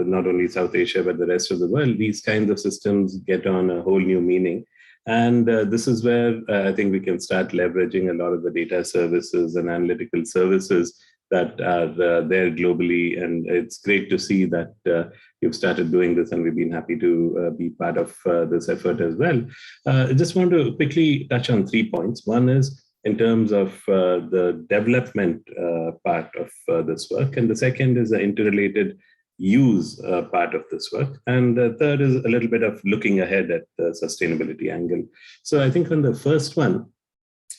not only South Asia, but the rest of the world, these kinds of systems get on a whole new meaning. And this is where I think we can start leveraging a lot of the data services and analytical services that are there globally. And it's great to see that you've started doing this, and we've been happy to be part of this effort as well. I just want to quickly touch on 3 points. One is in terms of the development part of this work. And the second is the interrelated use part of this work. And the third is a little bit of looking ahead at the sustainability angle. So I think on the first one,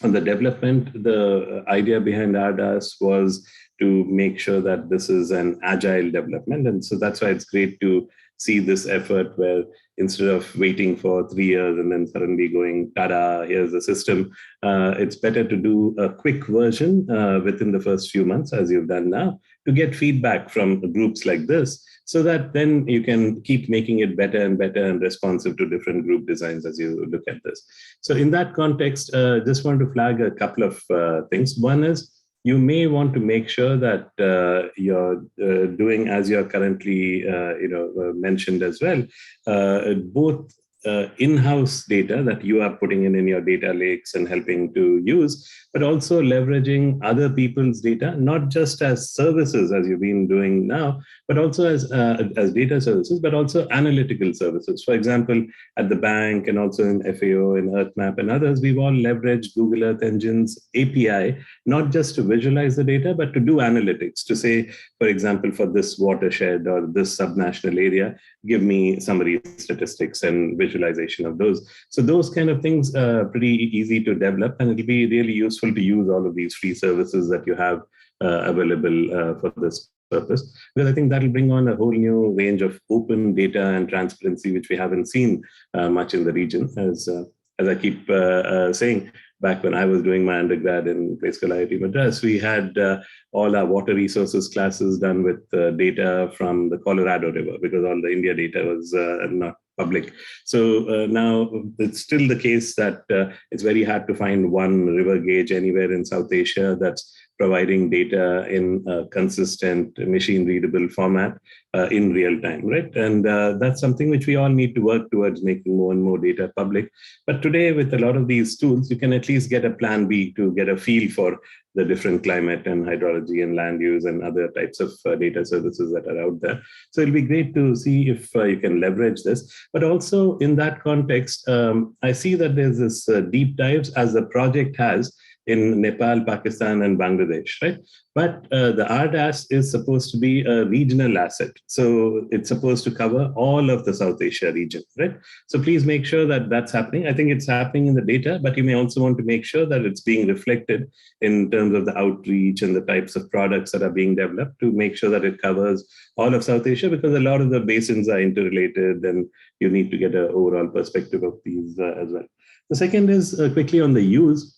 on the development, the idea behind RDAS was to make sure that this is an agile development. And so that's why it's great to see this effort where instead of waiting for 3 years and then suddenly going, tada, here's the system, it's better to do a quick version within the first few months, as you've done now, to get feedback from groups like this, so that then you can keep making it better and better and responsive to different group designs as you look at this. So in that context, just want to flag a couple of things. One is, you may want to make sure that you're doing, as you're currently mentioned as well, both in-house data that you are putting in your data lakes and helping to use, but also leveraging other people's data, not just as services as you've been doing now, but also as data services, but also analytical services. For example, at the bank and also in FAO and EarthMap and others, we've all leveraged Google Earth Engine's API, not just to visualize the data, but to do analytics, to say, for example, for this watershed or this subnational area, give me summary statistics and visualization of those. So those kind of things are pretty easy to develop, and it'll be really useful to use all of these free services that you have available for this purpose, because I think that'll bring on a whole new range of open data and transparency, which we haven't seen much in the region. As I keep saying, back when I was doing my undergrad in place called IIT Madras, we had all our water resources classes done with data from the Colorado River, because all the India data was not public. So now it's still the case that it's very hard to find one river gauge anywhere in South Asia that's providing data in a consistent machine-readable format in real time, right? And that's something which we all need to work towards, making more and more data public. But today, with a lot of these tools, you can at least get a plan B to get a feel for the different climate and hydrology and land use and other types of data services that are out there. So it'll be great to see if you can leverage this. But also in that context, I see that there's this deep dives, as the project has, in Nepal, Pakistan, and Bangladesh, right? But the RDAS is supposed to be a regional asset. So it's supposed to cover all of the South Asia region, right? So please make sure that that's happening. I think it's happening in the data, but you may also want to make sure that it's being reflected in terms of the outreach and the types of products that are being developed, to make sure that it covers all of South Asia, because a lot of the basins are interrelated and you need to get an overall perspective of these as well. The second is quickly on the use.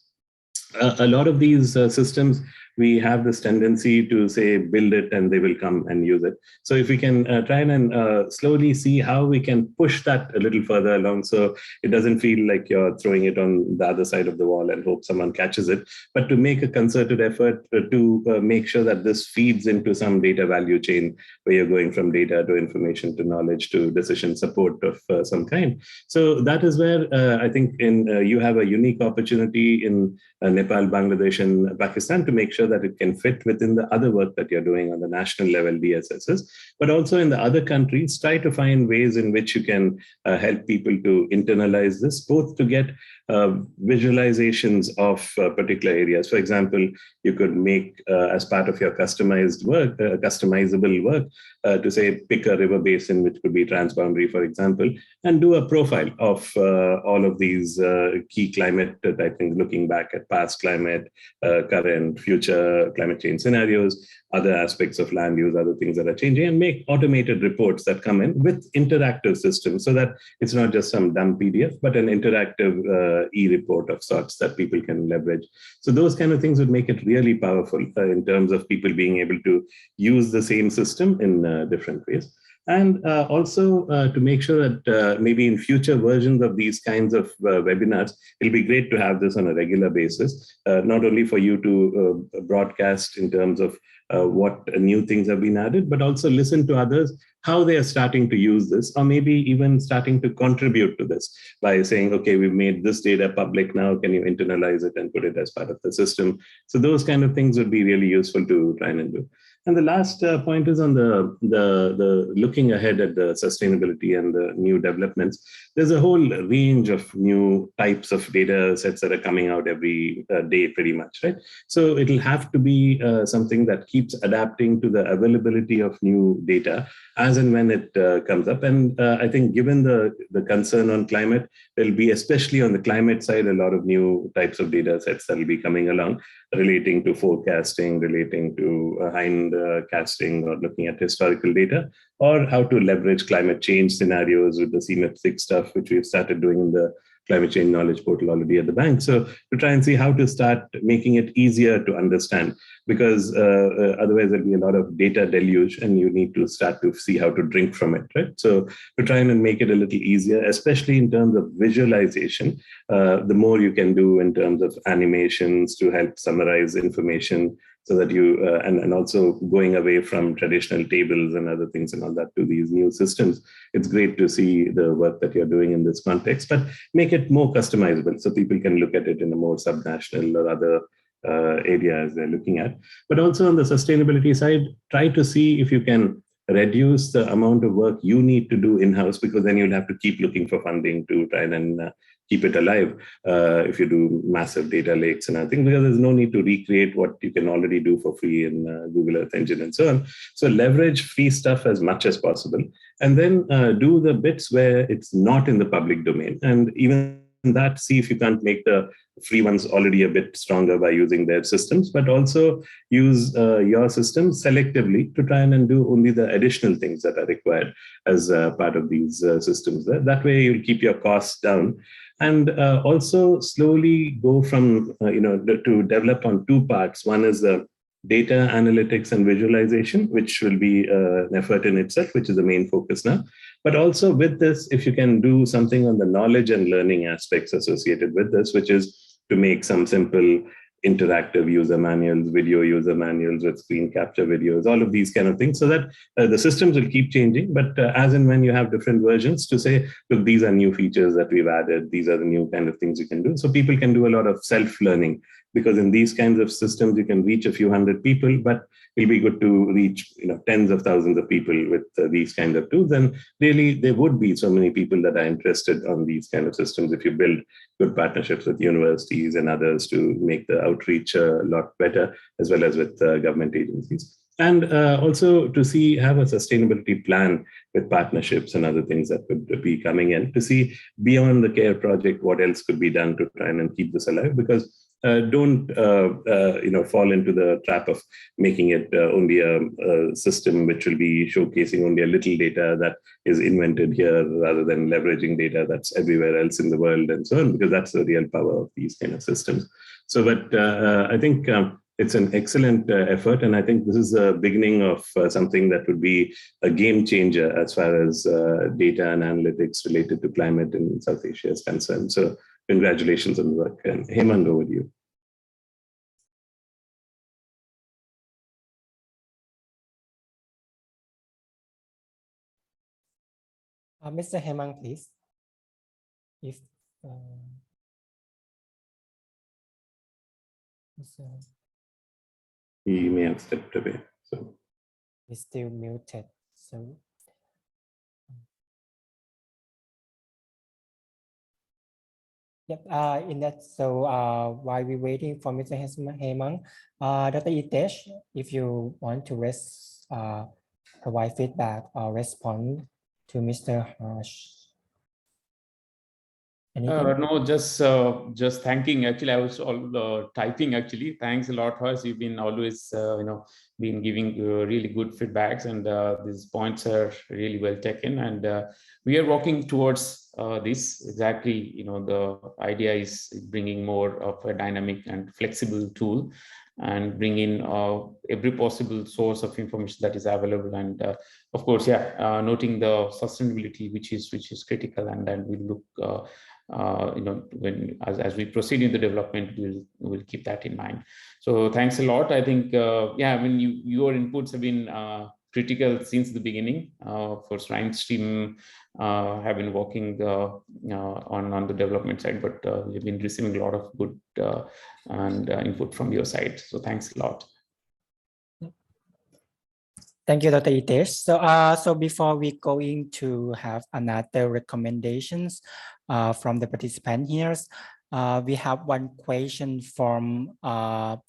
A lot of these systems, we have this tendency to say, build it and they will come and use it. So if we can try and slowly see how we can push that a little further along, so it doesn't feel like you're throwing it on the other side of the wall and hope someone catches it, but to make a concerted effort to make sure that this feeds into some data value chain, where you're going from data to information to knowledge to decision support of some kind. So that is where I think you have a unique opportunity in Nepal, Bangladesh, and Pakistan to make sure that it can fit within the other work that you're doing on the national level DSSs, but also in the other countries, try to find ways in which you can help people to internalize this, both to get visualizations of particular areas. For example, you could make as part of your customized work, customizable work, to say pick a river basin, which could be transboundary, for example, and do a profile of all of these key climate type things, looking back at past climate, current, future climate change scenarios, other aspects of land use, other things that are changing, and make automated reports that come in with interactive systems, so that it's not just some dumb PDF, but an interactive e-report of sorts that people can leverage. So those kind of things would make it really powerful in terms of people being able to use the same system in different ways. And also to make sure that maybe in future versions of these kinds of webinars, it'll be great to have this on a regular basis, not only for you to broadcast in terms of what new things have been added, but also listen to others, how they are starting to use this, or maybe even starting to contribute to this by saying, okay, we've made this data public now, can you internalize it and put it as part of the system? So those kind of things would be really useful to try and do. And the last point is on the looking ahead at the sustainability and the new developments. There's a whole range of new types of data sets that are coming out every day, pretty much, right? So it'll have to be something that keeps adapting to the availability of new data as and when it comes up. And I think given the concern on climate, there'll be, especially on the climate side, a lot of new types of data sets that will be coming along, relating to forecasting, relating to hindcasting, or looking at historical data, or how to leverage climate change scenarios with the CMIP6 stuff, which we've started doing in the climate change knowledge portal already at the bank. So to try and see how to start making it easier to understand, because otherwise there'll be a lot of data deluge and you need to start to see how to drink from it, right? So to try and make it a little easier, especially in terms of visualization, the more you can do in terms of animations to help summarize information, so that you, and also going away from traditional tables and other things and all that to these new systems. It's great to see the work that you're doing in this context, but make it more customizable so people can look at it in a more subnational or other areas they're looking at. But also on the sustainability side, try to see if you can reduce the amount of work you need to do in-house, because then you'll have to keep looking for funding to try and keep it alive if you do massive data lakes and everything, because there's no need to recreate what you can already do for free in Google Earth Engine and so on. So leverage free stuff as much as possible, and then do the bits where it's not in the public domain. And even that, see if you can't make the free ones already a bit stronger by using their systems, but also use your system selectively to try and do only the additional things that are required as part of these systems. That way you'll keep your costs down. And also slowly go from, to develop on two parts. One is the data analytics and visualization, which will be an effort in itself, which is the main focus now. But also with this, if you can do something on the knowledge and learning aspects associated with this, which is to make some simple interactive user manuals, video user manuals with screen capture videos, all of these kind of things, so that the systems will keep changing. But as and when you have different versions, to say, look, these are new features that we've added, these are the new kind of things you can do. So people can do a lot of self-learning, because in these kinds of systems, you can reach a few hundred people, but it'll be good to reach tens of thousands of people with these kinds of tools. And really, there would be so many people that are interested on these kind of systems if you build good partnerships with universities and others to make the outreach a lot better, as well as with government agencies. And also to have a sustainability plan with partnerships and other things that could be coming in, to see beyond the CARE project, what else could be done to try and keep this alive. Because don't fall into the trap of making it only a system which will be showcasing only a little data that is invented here, rather than leveraging data that's everywhere else in the world and so on, because that's the real power of these kind of systems. So, but I think it's an excellent effort, and I think this is the beginning of something that would be a game changer as far as data and analytics related to climate in South Asia is concerned. So congratulations on the work. And Hemant, over to you. Mr. Hemant, please. If he may have stepped away. So he's still muted. So yep. In that, so while we're waiting for Mr. Hemant, Dr. Itesh, if you want to provide feedback or respond to Mr. Harsh. No, just thanking. Actually, I was all typing. Actually, thanks a lot, Harsh. You've been always, been giving really good feedbacks, and these points are really well taken. And we are working towards this exactly. The idea is bringing more of a dynamic and flexible tool, and bring in every possible source of information that is available. And of course, noting the sustainability, which is critical, and then we look. When as we proceed in the development, we'll keep that in mind. So thanks a lot. I think your inputs have been critical since the beginning. For Science team have been working on the development side, but we've been receiving a lot of good and input from your side. So thanks a lot. Thank you, Dr. Itesh. So before we go into have another recommendations from the participant here, we have one question from Mr.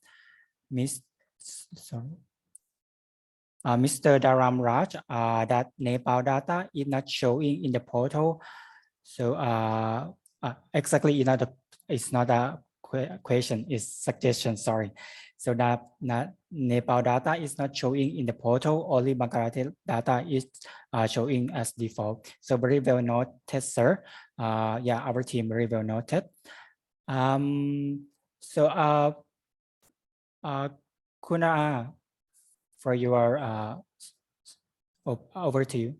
Dharam Raj, that Nepal data is not showing in the portal. So exactly, it's not a question, it's suggestion, sorry. So that Nepal data is not showing in the portal, only Bangladesh data is showing as default. So very well noted, sir. Our team very well noted. Kuna, for your over to you.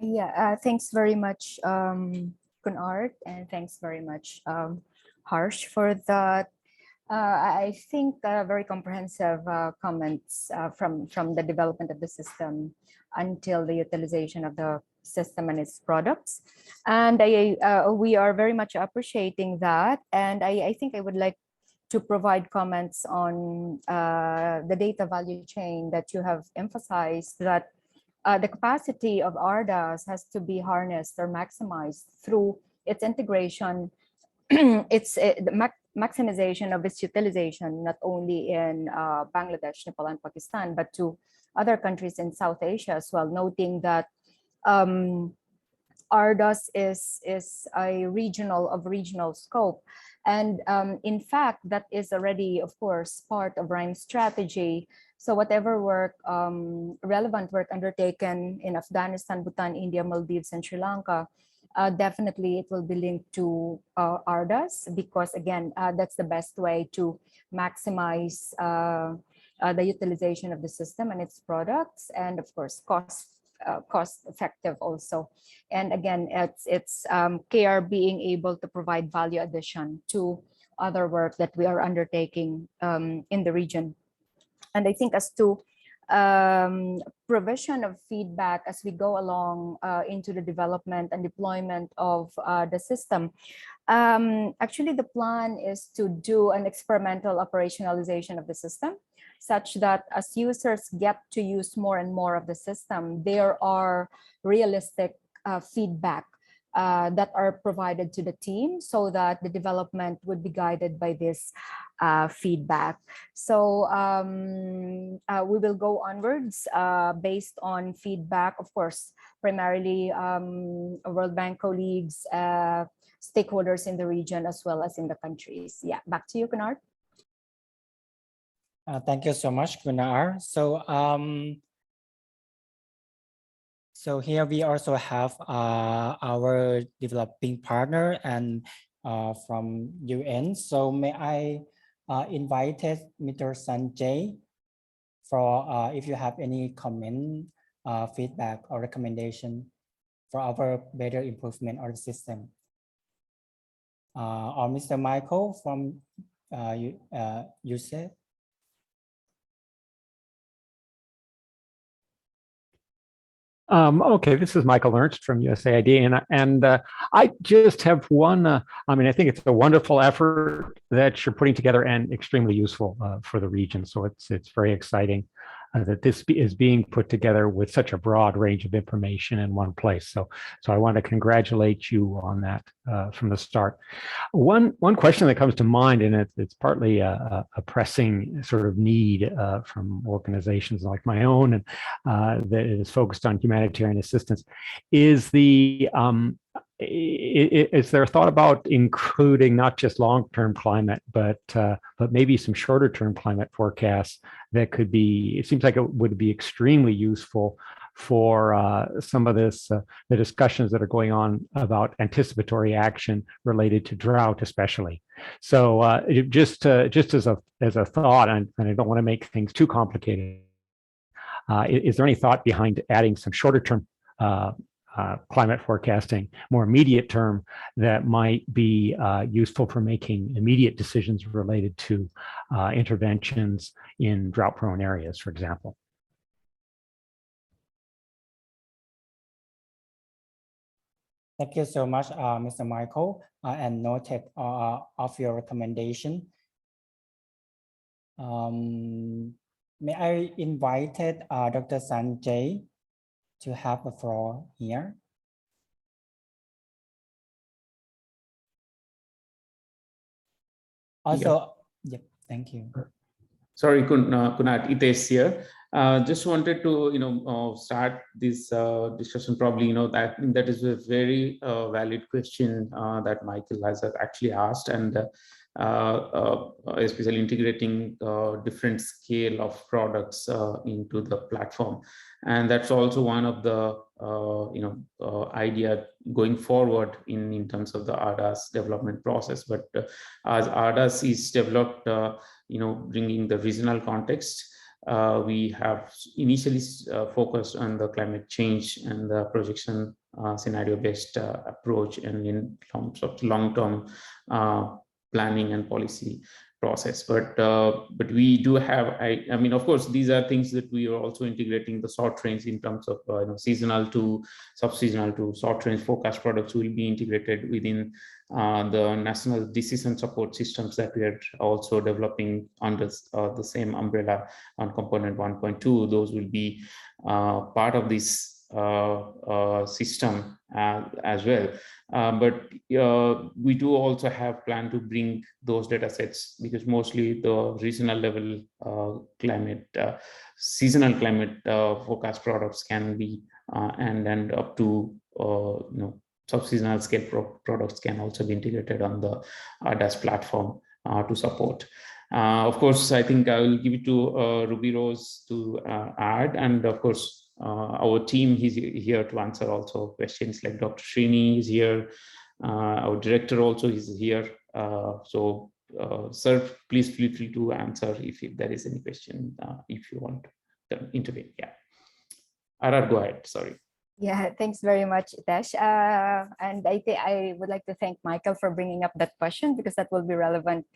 Yeah, thanks very much, Kunart, and thanks very much, Harsh, for that I think very comprehensive comments from the development of the system until the utilization of the system and its products. And we are very much appreciating that. And I think I would like to provide comments on the data value chain that you have emphasized, that the capacity of RDAS has to be harnessed or maximized through its integration, the maximization of its utilization, not only in Bangladesh, Nepal, and Pakistan, but to other countries in South Asia as well, noting that RDAS is a regional scope. And in fact, that is already, of course, part of RIME's strategy. So whatever work, relevant work undertaken in Afghanistan, Bhutan, India, Maldives, and Sri Lanka, definitely it will be linked to RDAS, because again, that's the best way to maximize the utilization of the system and its products, and of course, cost effective also. And again, it's KR being able to provide value addition to other work that we are undertaking in the region. And I think as to provision of feedback as we go along into the development and deployment of the system, actually the plan is to do an experimental operationalization of the system, such that as users get to use more and more of the system, there are realistic feedback that are provided to the team, so that the development would be guided by this feedback. So we will go onwards based on feedback, of course, primarily World Bank colleagues, stakeholders in the region, as well as in the countries. Yeah, back to you, Gunnar. Thank you so much, Gunnar. So here we also have our developing partner and from UN. So may I invite Mr. Sanjay for if you have any comment, feedback, or recommendation for our better improvement of the system. Or Mr. Michael from USAID. Okay, this is Michael Ernst from USAID, and I just have one. I mean, I think it's a wonderful effort that you're putting together and extremely useful for the region. So it's very exciting that this is being put together with such a broad range of information in one place. So I want to congratulate you on that from the start. One question that comes to mind, and it's partly a pressing sort of need from organizations like my own, and that is focused on humanitarian assistance, is is there a thought about including not just long-term climate, but maybe some shorter-term climate forecasts that could be? It seems like it would be extremely useful for some of this, the discussions that are going on about anticipatory action related to drought, especially. So just as a thought, and I don't want to make things too complicated, is there any thought behind adding some shorter-term climate forecasting, more immediate term, that might be useful for making immediate decisions related to interventions in drought-prone areas, for example? Thank you so much, Mr. Michael, and noted of your recommendation. May I invite Dr. Sanjay to have the floor here. Also, yeah, thank you. Sorry, Kunat, Hitesh here. Just wanted to, start this discussion. Probably, that is a very valid question that Michael has actually asked, and especially integrating different scale of products into the platform. And that's also one of the idea going forward in terms of the RDAS development process. But as RDAS is developed, bringing the regional context, we have initially focused on the climate change and the projection scenario-based approach, and in terms of long-term planning and policy process. But we do have, I mean, of course, these are things that we are also integrating the short range in terms of seasonal to sub-seasonal to short range forecast products will be integrated within the national decision support systems that we are also developing under the same umbrella on component 1.2. Those will be part of this system as well. But we do also have plan to bring those data sets, because mostly the regional level climate, seasonal climate forecast products can be and up to sub-seasonal scale products can also be integrated on the RDAS platform to support. Of course, I think I will give it to Ruby Rose to add, and of course, our team is here to answer also questions, like Dr. Srini is here, our director also is here. So, sir, please feel free to answer if there is any question, if you want to intervene. Yeah, RR, go ahead. Sorry. Yeah, thanks very much, Hitesh. And I think I would like to thank Michael for bringing up that question, because that will be relevant,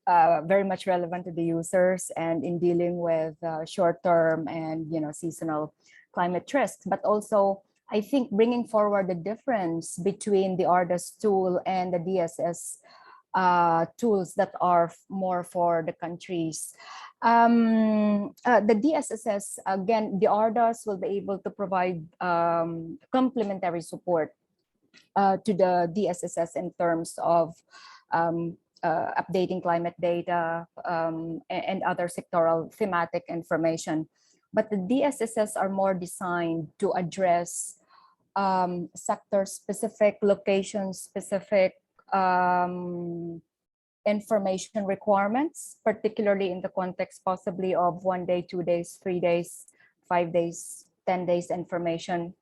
very much relevant to the users and in dealing with short-term and seasonal climate risks. But also, I think bringing forward the difference between the RDAS tool and the DSS tools that are more for the countries. The DSSS, again, the RDAS will be able to provide complementary support to the DSSS in terms of updating climate data and other sectoral thematic information. But the DSSS are more designed to address sector-specific, location-specific information requirements, particularly in the context possibly of 1 day, 2 days, 3 days, 5 days, 10 days information,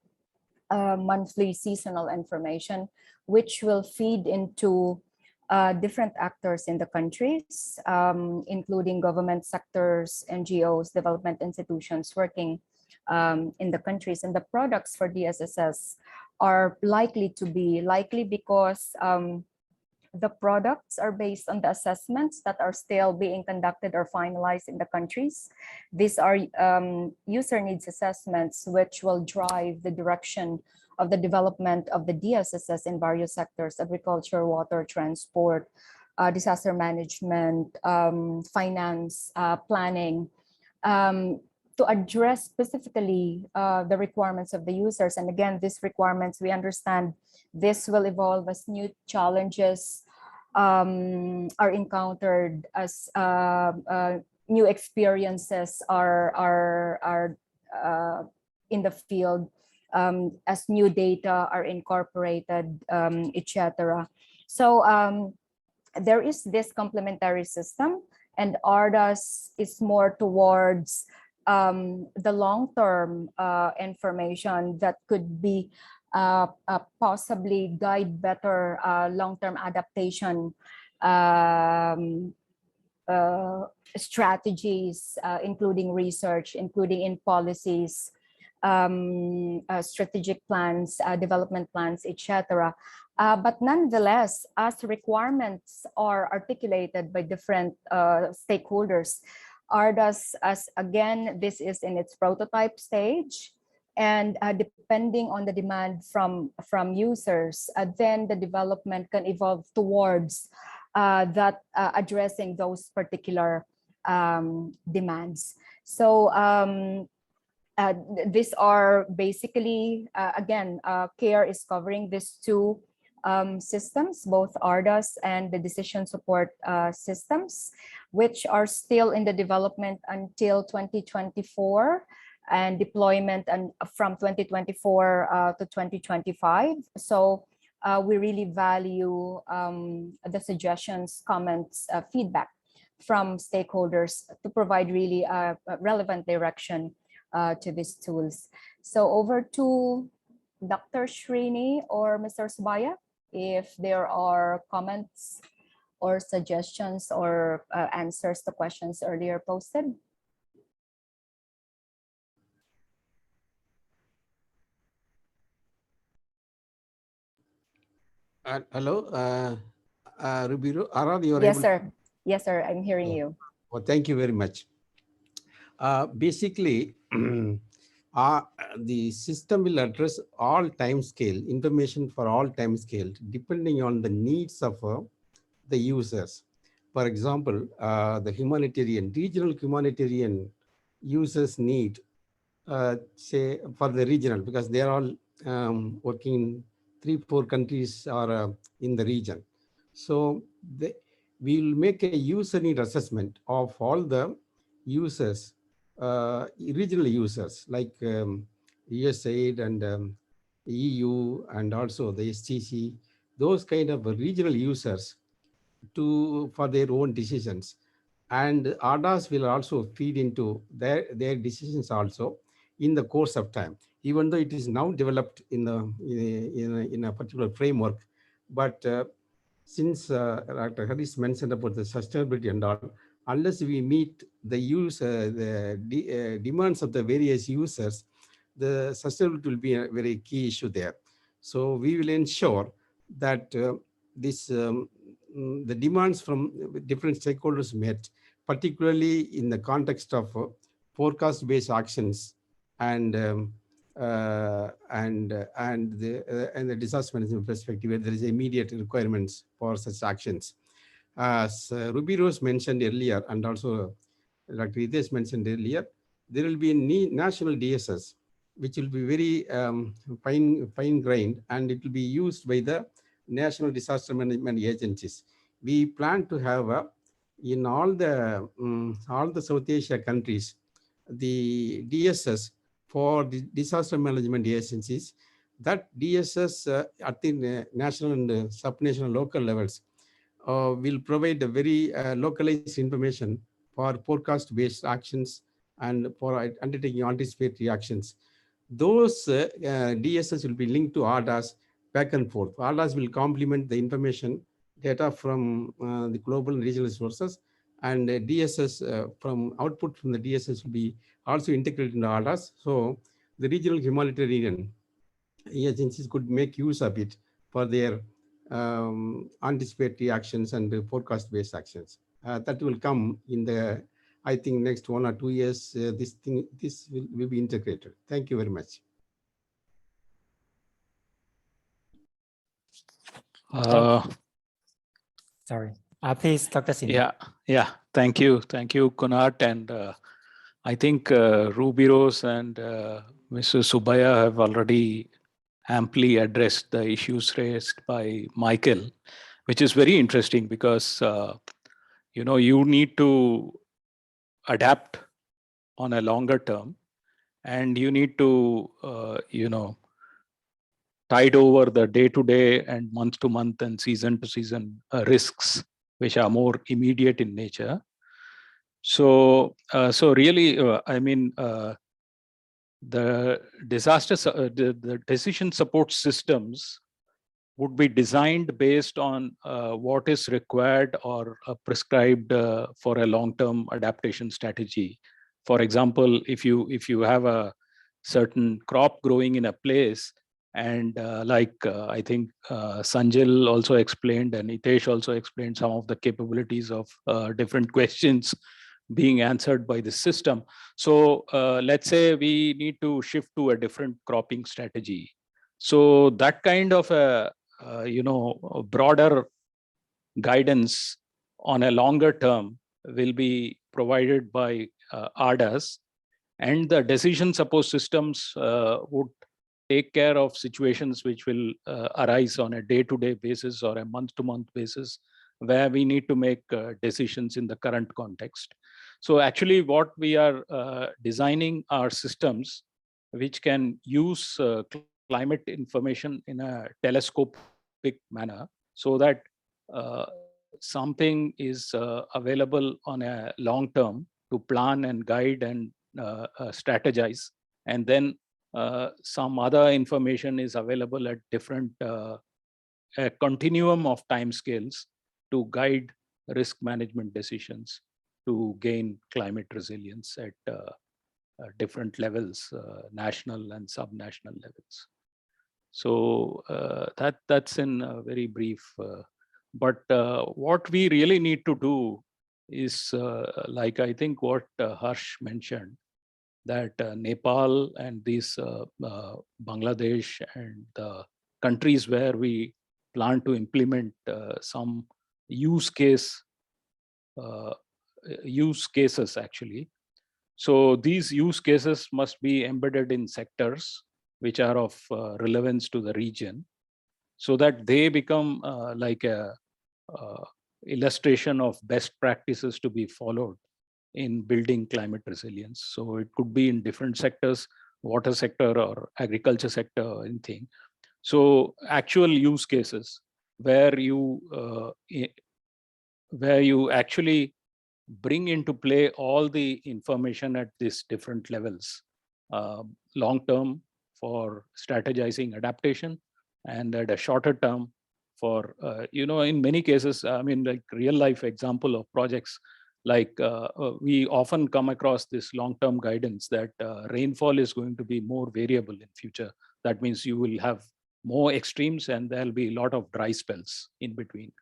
monthly seasonal information, which will feed into different actors in the countries, including government sectors, NGOs, development institutions working in the countries. And the products for DSSS are likely because the products are based on the assessments that are still being conducted or finalized in the countries. These are user needs assessments, which will drive the direction of the development of the DSSS in various sectors: agriculture, water, transport, disaster management, finance, planning, to address specifically the requirements of the users. And again, these requirements, we understand this will evolve as new challenges are encountered, as new experiences are in the field, as new data are incorporated, etc. So there is this complementary system, and RDAS is more towards the long-term information that could be possibly guide better long-term adaptation strategies, including research, including in policies, strategic plans, development plans, etc. But nonetheless, as requirements are articulated by different stakeholders, RDAS, as again, this is in its prototype stage, and depending on the demand from users, then the development can evolve towards that addressing those particular demands. So these are basically, again, CARE is covering these two systems, both RDAS and the decision support systems, which are still in the development until 2024 and deployment and from 2024 to 2025. So we really value the suggestions, comments, feedback from stakeholders to provide really relevant direction to these tools. So over to Dr. Srini or Mr. Subaya, if there are comments or suggestions or answers to questions earlier posted. Hello, Rubiro. Arad, you're Yes, able sir. Yes, sir, I'm hearing you. Well, thank you very much. Basically, the system will address all time scale, information for all time scale, depending on the needs of the users. For example, the regional humanitarian users need, say, for the regional, because they are all working in 3-4 countries or in the region. So we will make a user need assessment of all the users, regional users like USAID and EU and also the STC, those kind of regional users for their own decisions. And RDAS will also feed into their decisions also in the course of time, even though it is now developed in a particular framework. But since Dr. Harris mentioned about the sustainability and all, unless we meet the demands of the various users, the sustainability will be a very key issue there. So we will ensure that the demands from different stakeholders met, particularly in the context of forecast-based actions and the disaster management perspective, where there is immediate requirements for such actions. As Ruby Rose mentioned earlier, and also Dr. Hitesh mentioned earlier, there will be a national DSS, which will be very fine-grained, and it will be used by the national disaster management agencies. We plan to have in all the South Asia countries, the DSS for the disaster management agencies. That DSS at the national and subnational local levels will provide a very localized information for forecast-based actions and for undertaking anticipatory actions. Those DSS will be linked to RDAS back and forth. RDAS will complement the information data from the global and regional sources, and DSS from output from the DSS will be also integrated into RDAS. So the regional humanitarian agencies could make use of it for their anticipatory actions and forecast-based actions. That will come in the, I think, next 1 or 2 years. This will be integrated. Thank you very much. Sorry. Please, Dr. Sin. Yeah. Thank you, Kunat. And I think Ruby Rose and Mr. Subaya have already amply addressed the issues raised by Michael, which is very interesting because you need to adapt on a longer term, and you need to tide over the day-to-day and month-to-month and season-to-season risks, which are more immediate in nature. So really, the the decision support systems would be designed based on what is required or prescribed for a long-term adaptation strategy. For example, if you have a certain crop growing in a place, and I think Sanjil also explained and Hitesh also explained some of the capabilities of different questions being answered by the system. So let's say we need to shift to a different cropping strategy. So that kind of a broader guidance on a longer term will be provided by RDAS, and the decision support systems would take care of situations which will arise on a day-to-day basis or a month-to-month basis, where we need to make decisions in the current context. So actually what we are designing are systems which can use climate information in a telescopic manner, so that something is available on a long term to plan and guide and strategize, and then some other information is available at different a continuum of timescales to guide risk management decisions to gain climate resilience at different levels, national and subnational levels. So that's in very brief. But what we really need to do is like I think what Harsh mentioned, that Nepal and these Bangladesh and the countries where we plan to implement some use cases actually. So these use cases must be embedded in sectors which are of relevance to the region, so that they become like a illustration of best practices to be followed in building climate resilience. So it could be in different sectors, water sector or agriculture sector or anything. So actual use cases where you actually bring into play all the information at these different levels, long term for strategizing adaptation, and at a shorter term for, in many cases, I mean, like real life example of projects, like we often come across this long-term guidance that rainfall is going to be more variable in future. That means you will have more extremes and there'll be a lot of dry spells in between.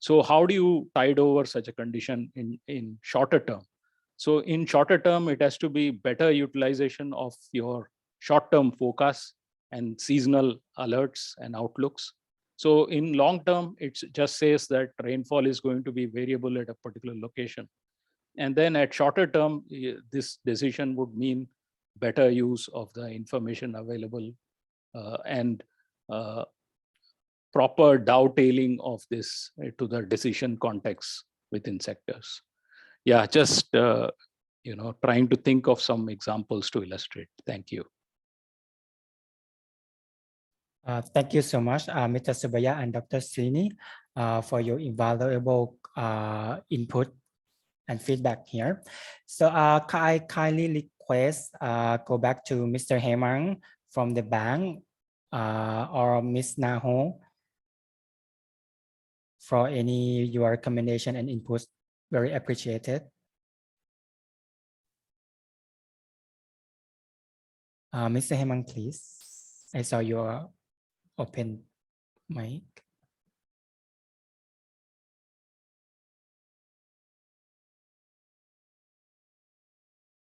So how do you tide over such a condition in shorter term? So in shorter term, it has to be better utilization of your short-term forecasts and seasonal alerts and outlooks. So in long term, it just says that rainfall is going to be variable at a particular location. And then at shorter term, this decision would mean better use of the information available and proper dovetailing of this to the decision context within sectors. Yeah, just trying to think of some examples to illustrate. Thank you. Thank you so much, Mr. Subaya and Dr. Srini, for your invaluable input and feedback here. So I kindly request go back to Mr. Hemang from the bank or Ms. Naho for any your recommendation and input. Very appreciated. Mr. Hemang, please. I saw your open mic.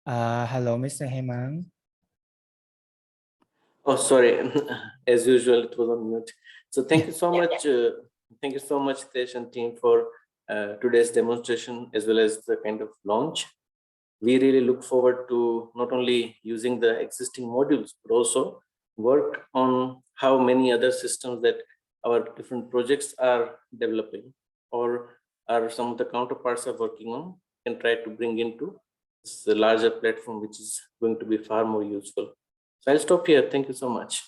Hello, Mr. Hemang. Oh, sorry. As usual, it was on mute. So thank you so much. Thank you so much, Tesh and team, for today's demonstration as well as the kind of launch. We really look forward to not only using the existing modules, but also work on how many other systems that our different projects are developing or are some of the counterparts are working on, and try to bring into this larger platform, which is going to be far more useful. So I'll stop here. Thank you so much.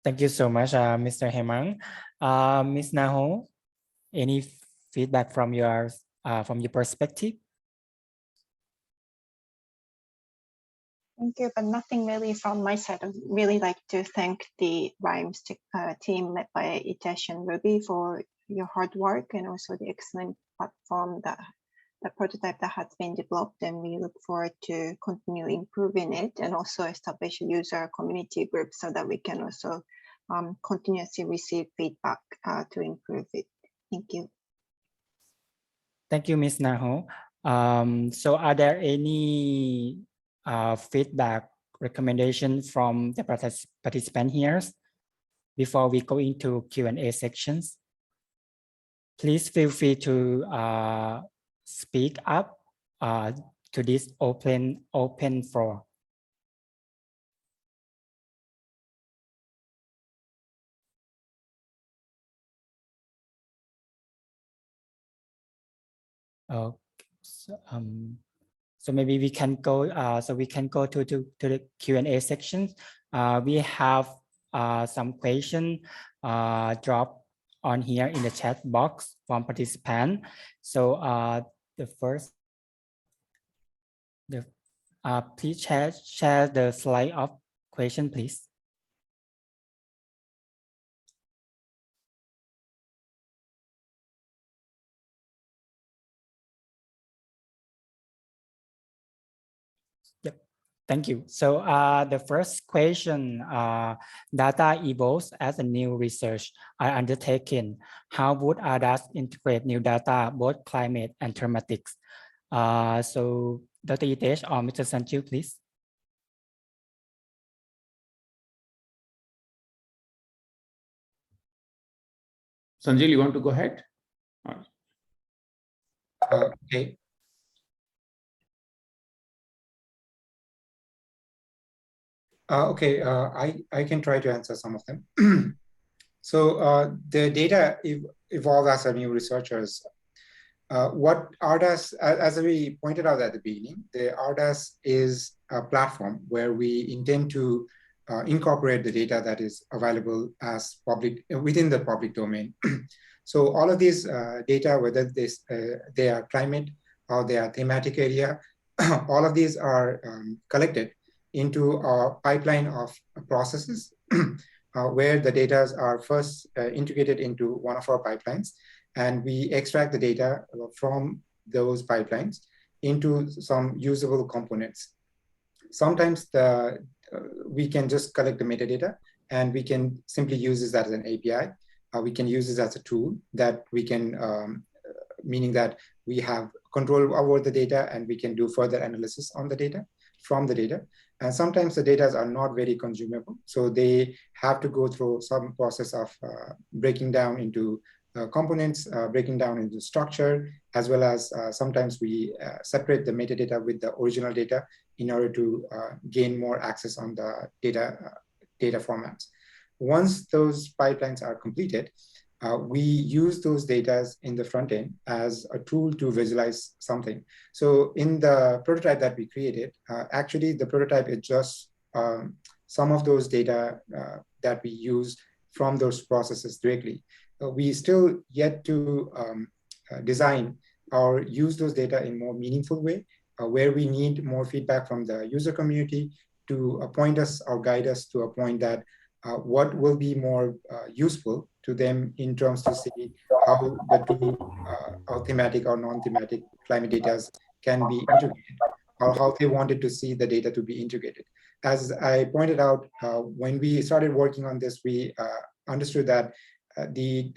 Thank you so much, Mr. Hemang. Ms. Naho, any feedback from your perspective? Thank you, but nothing really from my side. I'd really like to thank the RIMES team led by Itesh and Ruby for your hard work and also the excellent platform, the prototype that has been developed, and we look forward to continue improving it and also establish a user community group so that we can also continuously receive feedback to improve it. Thank you. Thank you, Ms. Naho. So are there any feedback, recommendation from the participant here before we go into Q&A sections? Please feel free to speak up to this open floor. Okay. So maybe we can go. We can go to the Q&A section. We have some question drop on here in the chat box from participant. So the first, please share the slide of question, please. Yep. Thank you. So the first question, data evolves as a new research are undertaken. How would RDAS integrate new data, both climate and thematics? So Dr. Hitesh or Mr. Sanju, please. Sanjay, you want to go ahead? Okay. Okay, I can try to answer some of them. So the data evolve as a new researchers. What RDAS, as we pointed out at the beginning, the RDAS is a platform where we intend to incorporate the data that is available as public within the public domain. So all of these data, whether they are climate or they are thematic area, all of these are collected into a pipeline of processes where the data are first integrated into one of our pipelines, and we extract the data from those pipelines into some usable components. Sometimes we can just collect the metadata and we can simply use this as an API. We can use this as a tool that we can, meaning that we have control over the data and we can do further analysis on the data, from the data. And sometimes the data are not very consumable. So they have to go through some process of breaking down into components, breaking down into structure, as well as sometimes we separate the metadata with the original data in order to gain more access on the data formats. Once those pipelines are completed, we use those data in the front end as a tool to visualize something. So in the prototype that we created, actually the prototype is just some of those data that we use from those processes directly. We still yet to design or use those data in more meaningful way, where we need more feedback from the user community to point us or guide us to a point that what will be more useful to them in terms to see how the two how thematic or non-thematic climate data can be integrated, or how they wanted to see the data to be integrated. As I pointed out, when we started working on this, we understood that the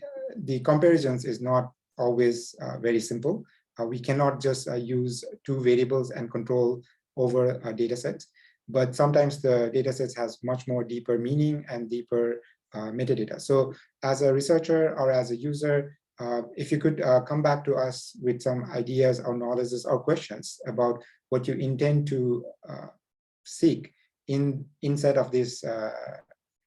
comparisons is not always very simple. We cannot just use two variables and control over data sets, but sometimes the data sets has much more deeper meaning and deeper metadata. So as a researcher or as a user, if you could come back to us with some ideas or knowledges or questions about what you intend to seek inside of this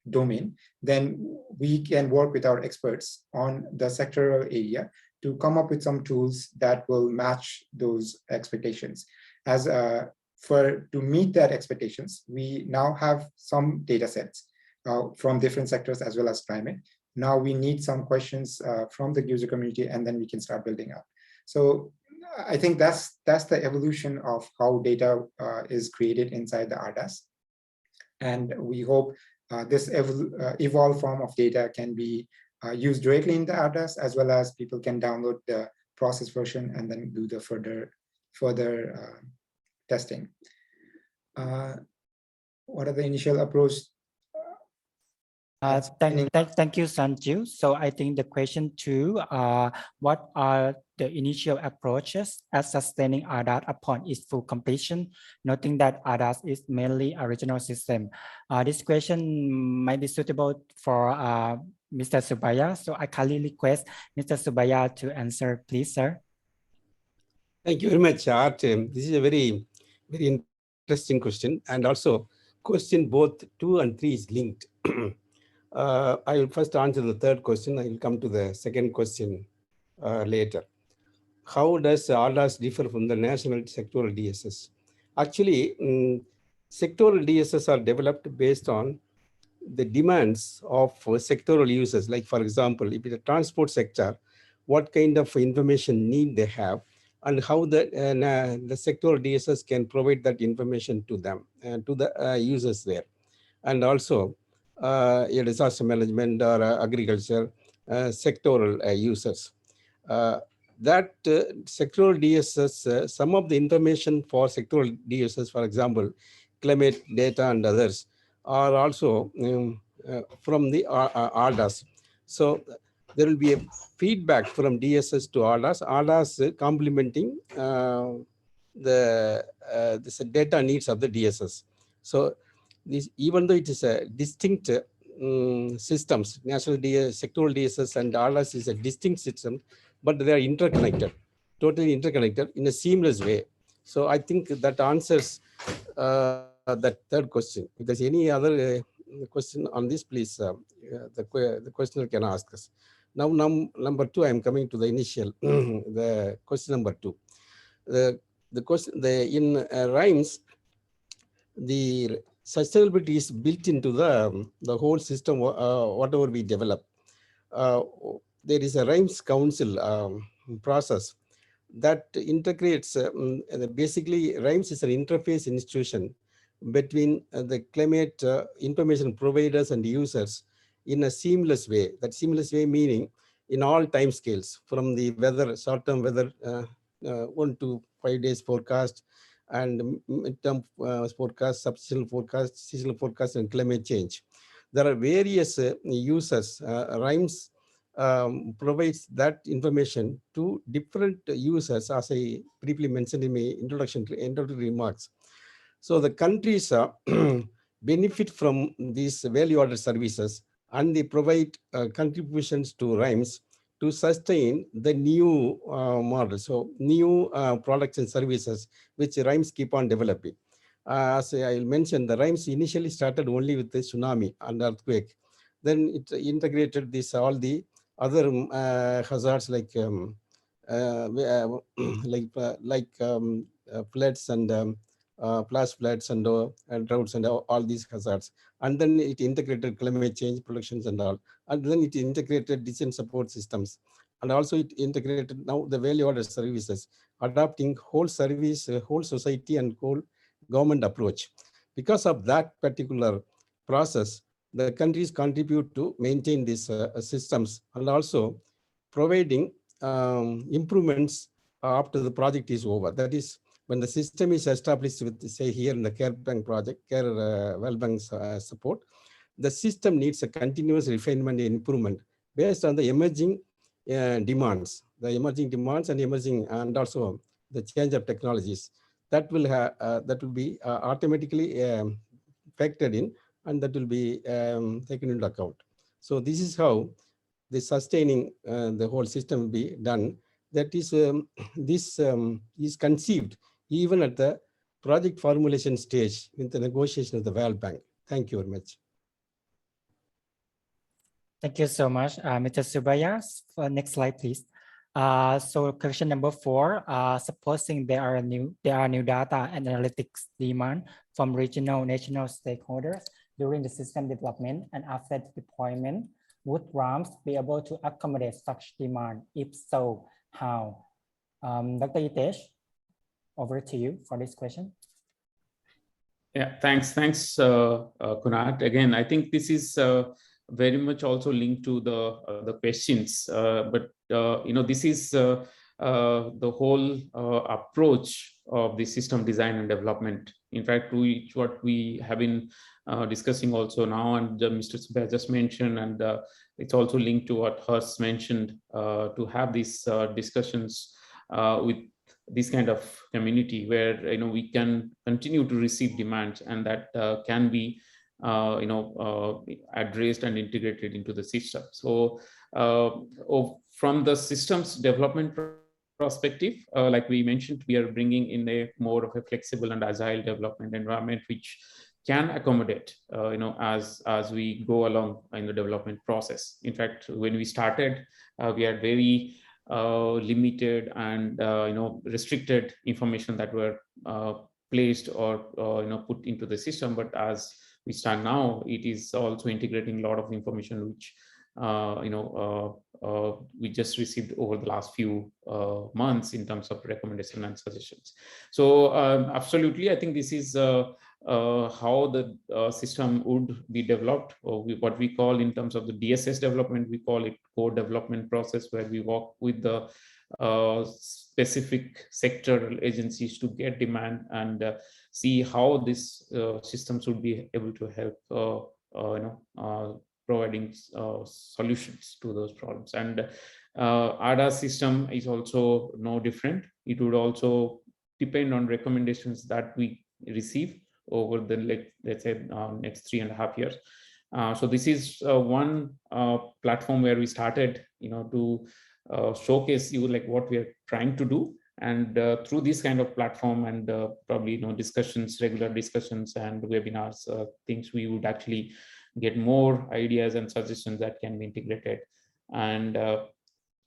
domain, then we can work with our experts on the sectoral area to come up with some tools that will match those expectations. As to meet that expectations, we now have some data sets from different sectors as well as climate. Now we need some questions from the user community, and then we can start building up. So I think that's the evolution of how data is created inside the RDAS. And we hope this evolved form of data can be used directly in the RDAS, as well as people can download the process version and then do the further testing. What are the initial approach? Thank you, Sanju. So I think the question 2, what are the initial approaches at sustaining RDAS upon its full completion, noting that RDAS is mainly a regional system? This question might be suitable for Mr. Subaya. So I kindly request Mr. Subaya to answer, please, sir. Thank you very much, Art. This is a very, very interesting question. And also, question both 2 and 3 is linked. I will first answer the third question. I will come to the second question later. How does RDAS differ from the national sectoral DSS? Actually, sectoral DSS are developed based on the demands of sectoral users. Like, for example, if it's a transport sector, what kind of information need they have, and how the sectoral DSS can provide that information to them and to the users there. And also, a disaster management or agriculture sectoral users. Sectoral DSS, some of the information for sectoral DSS, for example, climate data and others are also from the RDAS. So there will be a feedback from DSS to RDAS, RDAS complementing this data needs of the DSS. So this, even though it is a distinct systems, national DS, sectoral DSS and RDAS is a distinct system, but they are interconnected, totally interconnected in a seamless way. So I think that answers that third question. If there's any other question on this, please, the questioner can ask us. Now, number two, I'm coming to the initial, the question number two. The question, in RHYMES, the sustainability is built into the whole system, whatever we develop. There is a RHYMES Council process that integrates, basically RHYMES is an interface institution between the climate information providers and users in a seamless way. That seamless way meaning in all time scales, from the weather, short-term weather, 1 to 5 days forecast, and mid-term forecast, subseasonal forecast, seasonal forecast, and climate change. There are various users. RHYMES provides that information to different users, as I briefly mentioned in my introductory remarks. So the countries benefit from these value-added services, and they provide contributions to RHYMES to sustain the new model. So new products and services which RHYMES keep on developing. As I mentioned, the RHYMES initially started only with the tsunami and earthquake. Then it integrated this all the other hazards like floods and flash floods and droughts and all these hazards. And then it integrated climate change predictions and all. And then it integrated decision support systems. And also it integrated now the value-added services, adopting whole service, whole society and whole government approach. Because of that particular process, the countries contribute to maintain these systems and also providing improvements after the project is over. That is, when the system is established with, say, here in the Care Bank project, Care Wellbank's support, the system needs a continuous refinement and improvement based on the emerging demands, and emerging, and also the change of technologies that will be automatically factored in, and that will be taken into account. So this is how the sustaining the whole system will be done. That is, this is conceived even at the project formulation stage in the negotiation of the World Bank. Thank you very much. Thank you so much, Mr. Subaya. Next slide, please. So question number 4, supposing there are new data and analytics demand from regional national stakeholders during the system development and after deployment, would RAMs be able to accommodate such demand? If so, how? Dr. Hitesh, over to you for this question. Yeah, thanks, Kunal. Again, I think this is very much also linked to the questions, but this is the whole approach of the system design and development. In fact, what we have been discussing also now, and Mr. Subaya just mentioned, and it's also linked to what Hers mentioned, to have these discussions with this kind of community where we can continue to receive demands, and that can be addressed and integrated into the system. So from the systems development perspective, like we mentioned, we are bringing in a more of a flexible and agile development environment which can accommodate as we go along in the development process. In fact, when we started, we had very limited and restricted information that were placed or put into the system, but as we stand now, it is also integrating a lot of information which we just received over the last few months in terms of recommendation and suggestions. So absolutely, I think this is how the system would be developed, or what we call in terms of the DSS development, we call it core development process, where we work with the specific sectoral agencies to get demand and see how these systems would be able to help providing solutions to those problems. And RDAS system is also no different. It would also depend on recommendations that we receive over the, let's say, next 3.5 years. So this is one platform where we started, to showcase you like what we are trying to do. And through this kind of platform and probably discussions, regular discussions and webinars, things we would actually get more ideas and suggestions that can be integrated. And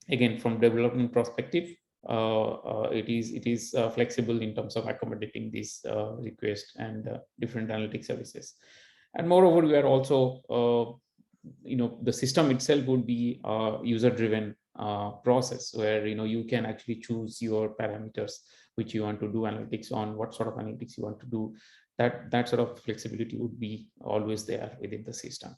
again, from development perspective, it is flexible in terms of accommodating these requests and different analytic services. And moreover, we are also, the system itself would be a user-driven process where you can actually choose your parameters which you want to do analytics on, what sort of analytics you want to do. That sort of flexibility would be always there within the system.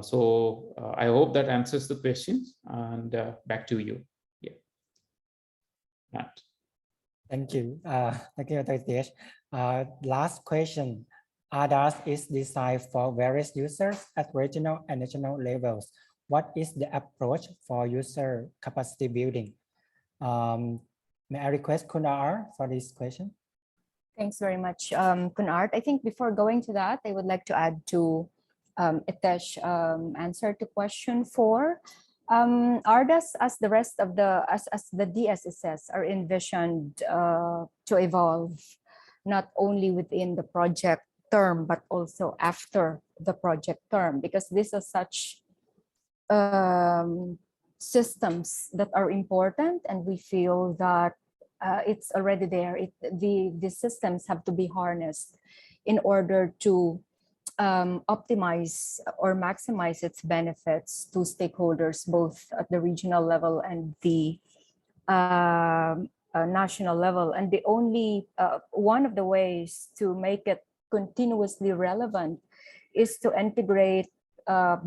So I hope that answers the questions, and back to you. Yeah. Matt. Thank you. Thank you, Dr. Tesh. Last question. RDAS is designed for various users at regional and national levels. What is the approach for user capacity building? May I request Kunar for this question? Thanks very much, Kunart. I think before going to that, I would like to add to Itesh answer to question 4. RDAS, as the rest of the DSSS, are envisioned to evolve not only within the project term but also after the project term, because these are such systems that are important, and we feel that it's already there. The systems have to be harnessed in order to optimize or maximize its benefits to stakeholders, both at the regional level and the national level. And the only one of the ways to make it continuously relevant is to integrate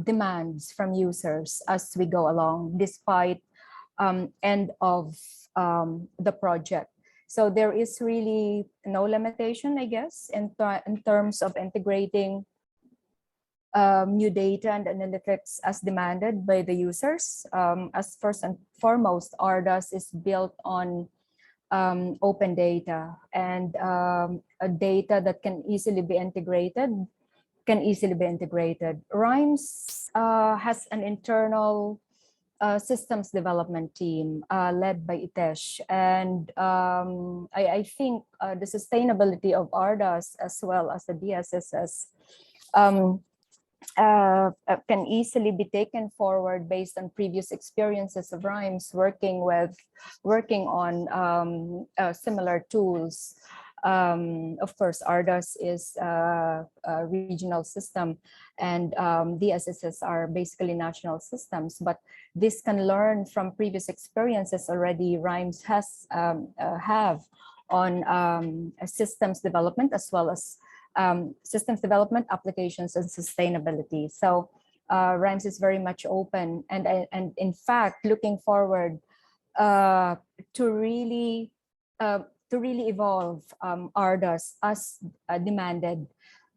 demands from users as we go along, despite end of the project. So there is really no limitation, I guess, in terms of integrating new data and analytics as demanded by the users. As first and foremost, RDAS is built on open data, and data that can easily be integrated. RIMES has an internal systems development team led by Itesh, and I think the sustainability of RDAS as well as the DSSS can easily be taken forward based on previous experiences of RIMES working on similar tools. Of course, RDAS is a regional system, and DSSS are basically national systems, but this can learn from previous experiences already RIMES has have on systems development, as well as systems development, applications, and sustainability. So RIMES is very much open, and in fact looking forward to really evolve RDAS as demanded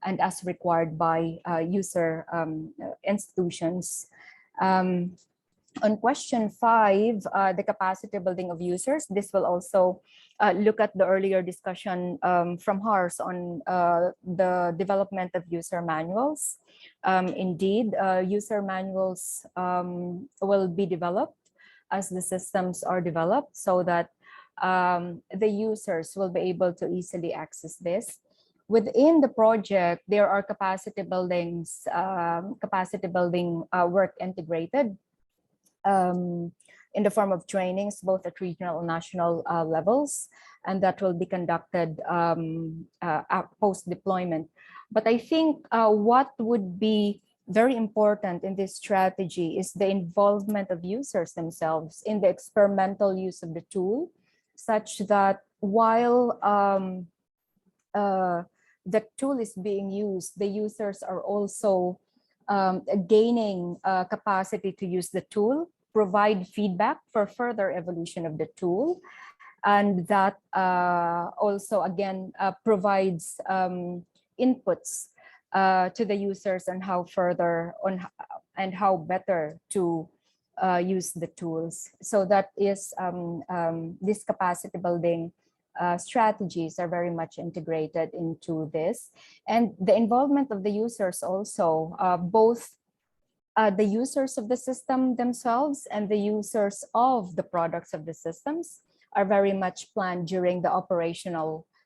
and as required by user institutions. On question 5, the capacity building of users, this will also look at the earlier discussion from Hars on the development of user manuals. Indeed, user manuals will be developed as the systems are developed, so that the users will be able to easily access this. Within the project, there are capacity building work integrated in the form of trainings, both at regional and national levels, and that will be conducted post-deployment. But I think what would be very important in this strategy is the involvement of users themselves in the experimental use of the tool, such that while the tool is being used, the users are also gaining capacity to use the tool, provide feedback for further evolution of the tool. And that also, again, provides inputs to the users on how further and how better to use the tools. So that is this capacity building strategies are very much integrated into this. And the involvement of the users also, both the users of the system themselves and the users of the products of the systems are very much planned during the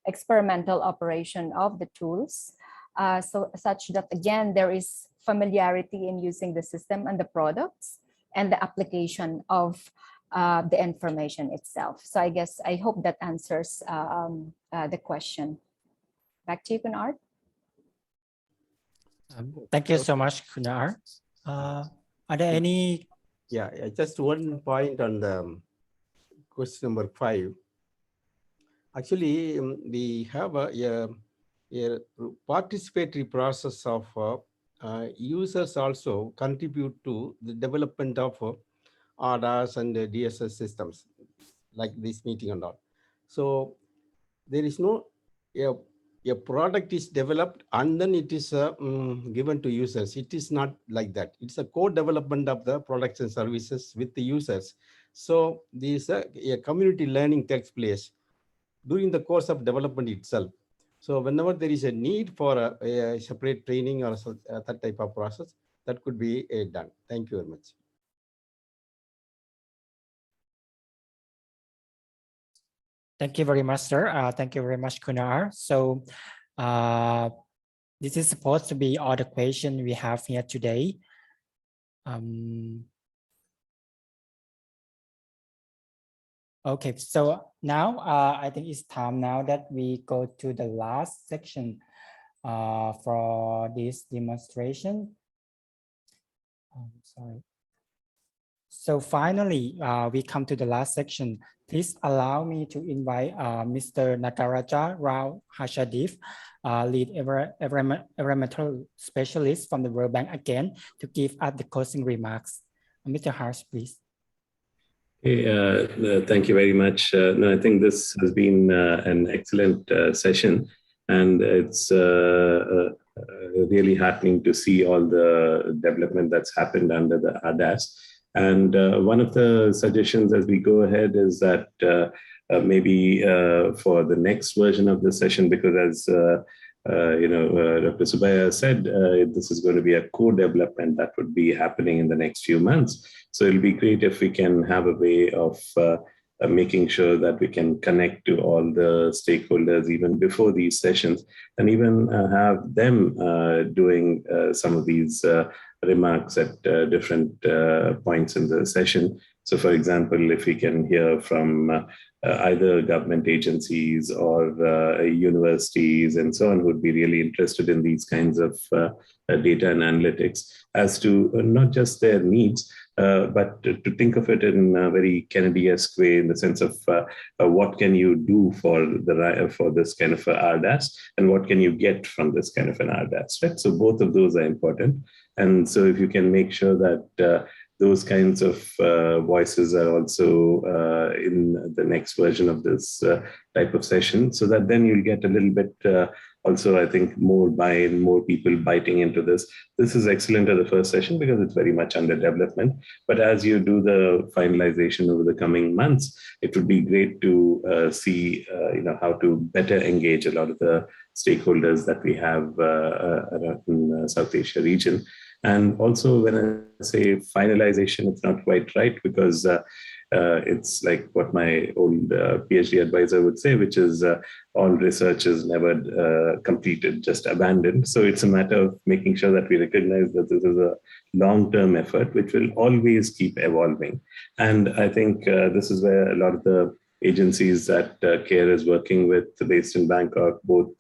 experimental operation of the tools. So such that, again, there is familiarity in using the system and the products and the application of the information itself. So I hope that answers the question. Back to you, Kunar. Thank you so much, Kunar. Are there any? Yeah, just one point on the question number 5. Actually, we have a participatory process of users also contribute to the development of RDAS and DSS systems, like this meeting and all. So there is no, a product is developed and then it is given to users. It is not like that. It's a co-development of the products and services with the users. So this a community learning takes place during the course of development itself. So whenever there is a need for a separate training or that type of process, that could be done. Thank you very much. Thank you very much, sir. Thank you very much, Kunar. So this is supposed to be all the questions we have here today. Okay, so now I think it's time now that we go to the last section for this demonstration. Sorry. So finally, we come to the last section. Please allow me to invite Mr. Nataraja Rao Harshadip, lead environmental specialist from the World Bank again, to give us the closing remarks. Mr. Harsh, please. Hey, thank you very much. No, I think this has been an excellent session, and it's really heartening to see all the development that's happened under the RDAS. And one of the suggestions as we go ahead is that maybe for the next version of the session, because as Dr. Subaya said, this is going to be a co-development that would be happening in the next few months. So it'll be great if we can have a way of making sure that we can connect to all the stakeholders even before these sessions, and even have them doing some of these remarks at different points in the session. So for example, if we can hear from either government agencies or universities and so on, who would be really interested in these kinds of data and analytics as to not just their needs, but to think of it in a very Kennedy-esque way, in the sense of what can you do for this kind of RDAS, and what can you get from this kind of an RDAS, right? So both of those are important. And so if you can make sure that those kinds of voices are also in the next version of this type of session, so that then you'll get a little bit also, I think, more buy-in, more people biting into this. This is excellent at the first session because it's very much under development. But as you do the finalization over the coming months, it would be great to see how to better engage a lot of the stakeholders that we have in the South Asia region. And also, when I say finalization, it's not quite right, because it's like what my old PhD advisor would say, which is all research is never completed, just abandoned. So it's a matter of making sure that we recognize that this is a long-term effort, which will always keep evolving. And I think this is where a lot of the agencies that CARE is working with, based in Bangkok, both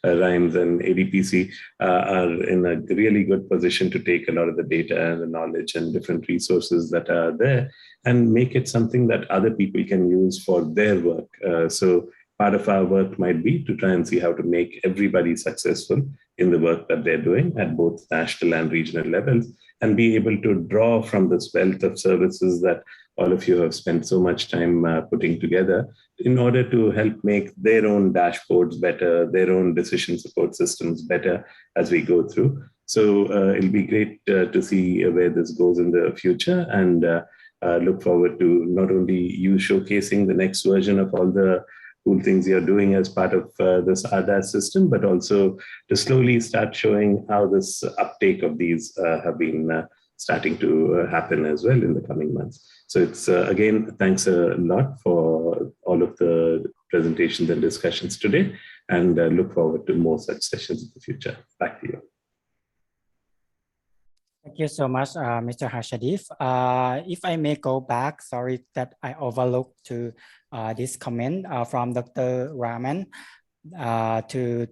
RIMES and ADPC, are in a really good position to take a lot of the data and the knowledge and different resources that are there and make it something that other people can use for their work. So part of our work might be to try and see how to make everybody successful in the work that they're doing at both national and regional levels, and be able to draw from this wealth of services that all of you have spent so much time putting together in order to help make their own dashboards better, their own decision support systems better as we go through. So it'll be great to see where this goes in the future, and look forward to not only you showcasing the next version of all the cool things you're doing as part of this RDAS system, but also to slowly start showing how this uptake of these have been starting to happen as well in the coming months. So it's again, thanks a lot for all of the presentations and discussions today, and look forward to more such sessions in the future. Back to you. Thank you so much, Mr. Harshadif. If I may go back, sorry that I overlooked to this comment from Dr. Raman to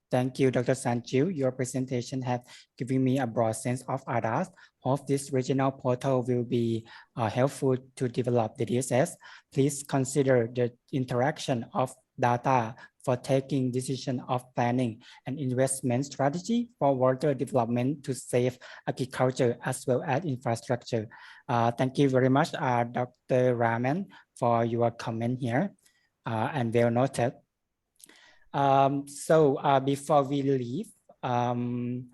thank you, Dr. Sanjeev. Your presentation has given me a broad sense of RDAS. Hope this regional portal will be helpful to develop the DSS. Please consider the interaction of data for taking decision of planning and investment strategy for water development to save agriculture as well as infrastructure. Thank you very much, Dr. Raman, for your comment here, and well noted. Before we leave, on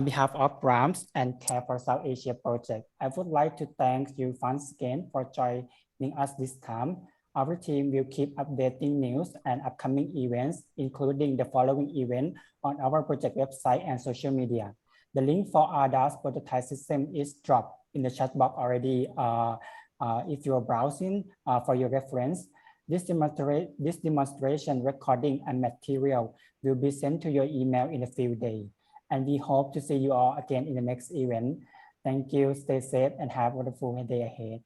behalf of RAMS and Care for South Asia project, I would like to thank you once again for joining us this time. Our team will keep updating news and upcoming events, including the following event on our project website and social media. The link for RDAS prototype system is dropped in the chat box already if you're browsing for your reference. This demonstration recording and material will be sent to your email in a few days. And we hope to see you all again in the next event. Thank you, stay safe, and have a wonderful day ahead.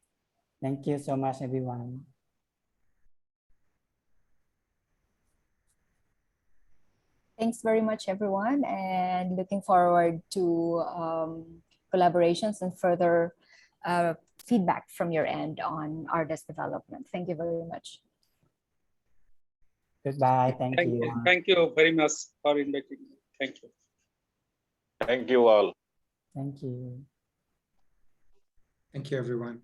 Thank you so much, everyone. Thanks very much, everyone, and looking forward to collaborations and further feedback from your end on RDAS development. Thank you very much. Goodbye. Thank you. Thank you very much for inviting me. Thank you. Thank you all. Thank you. Thank you, everyone.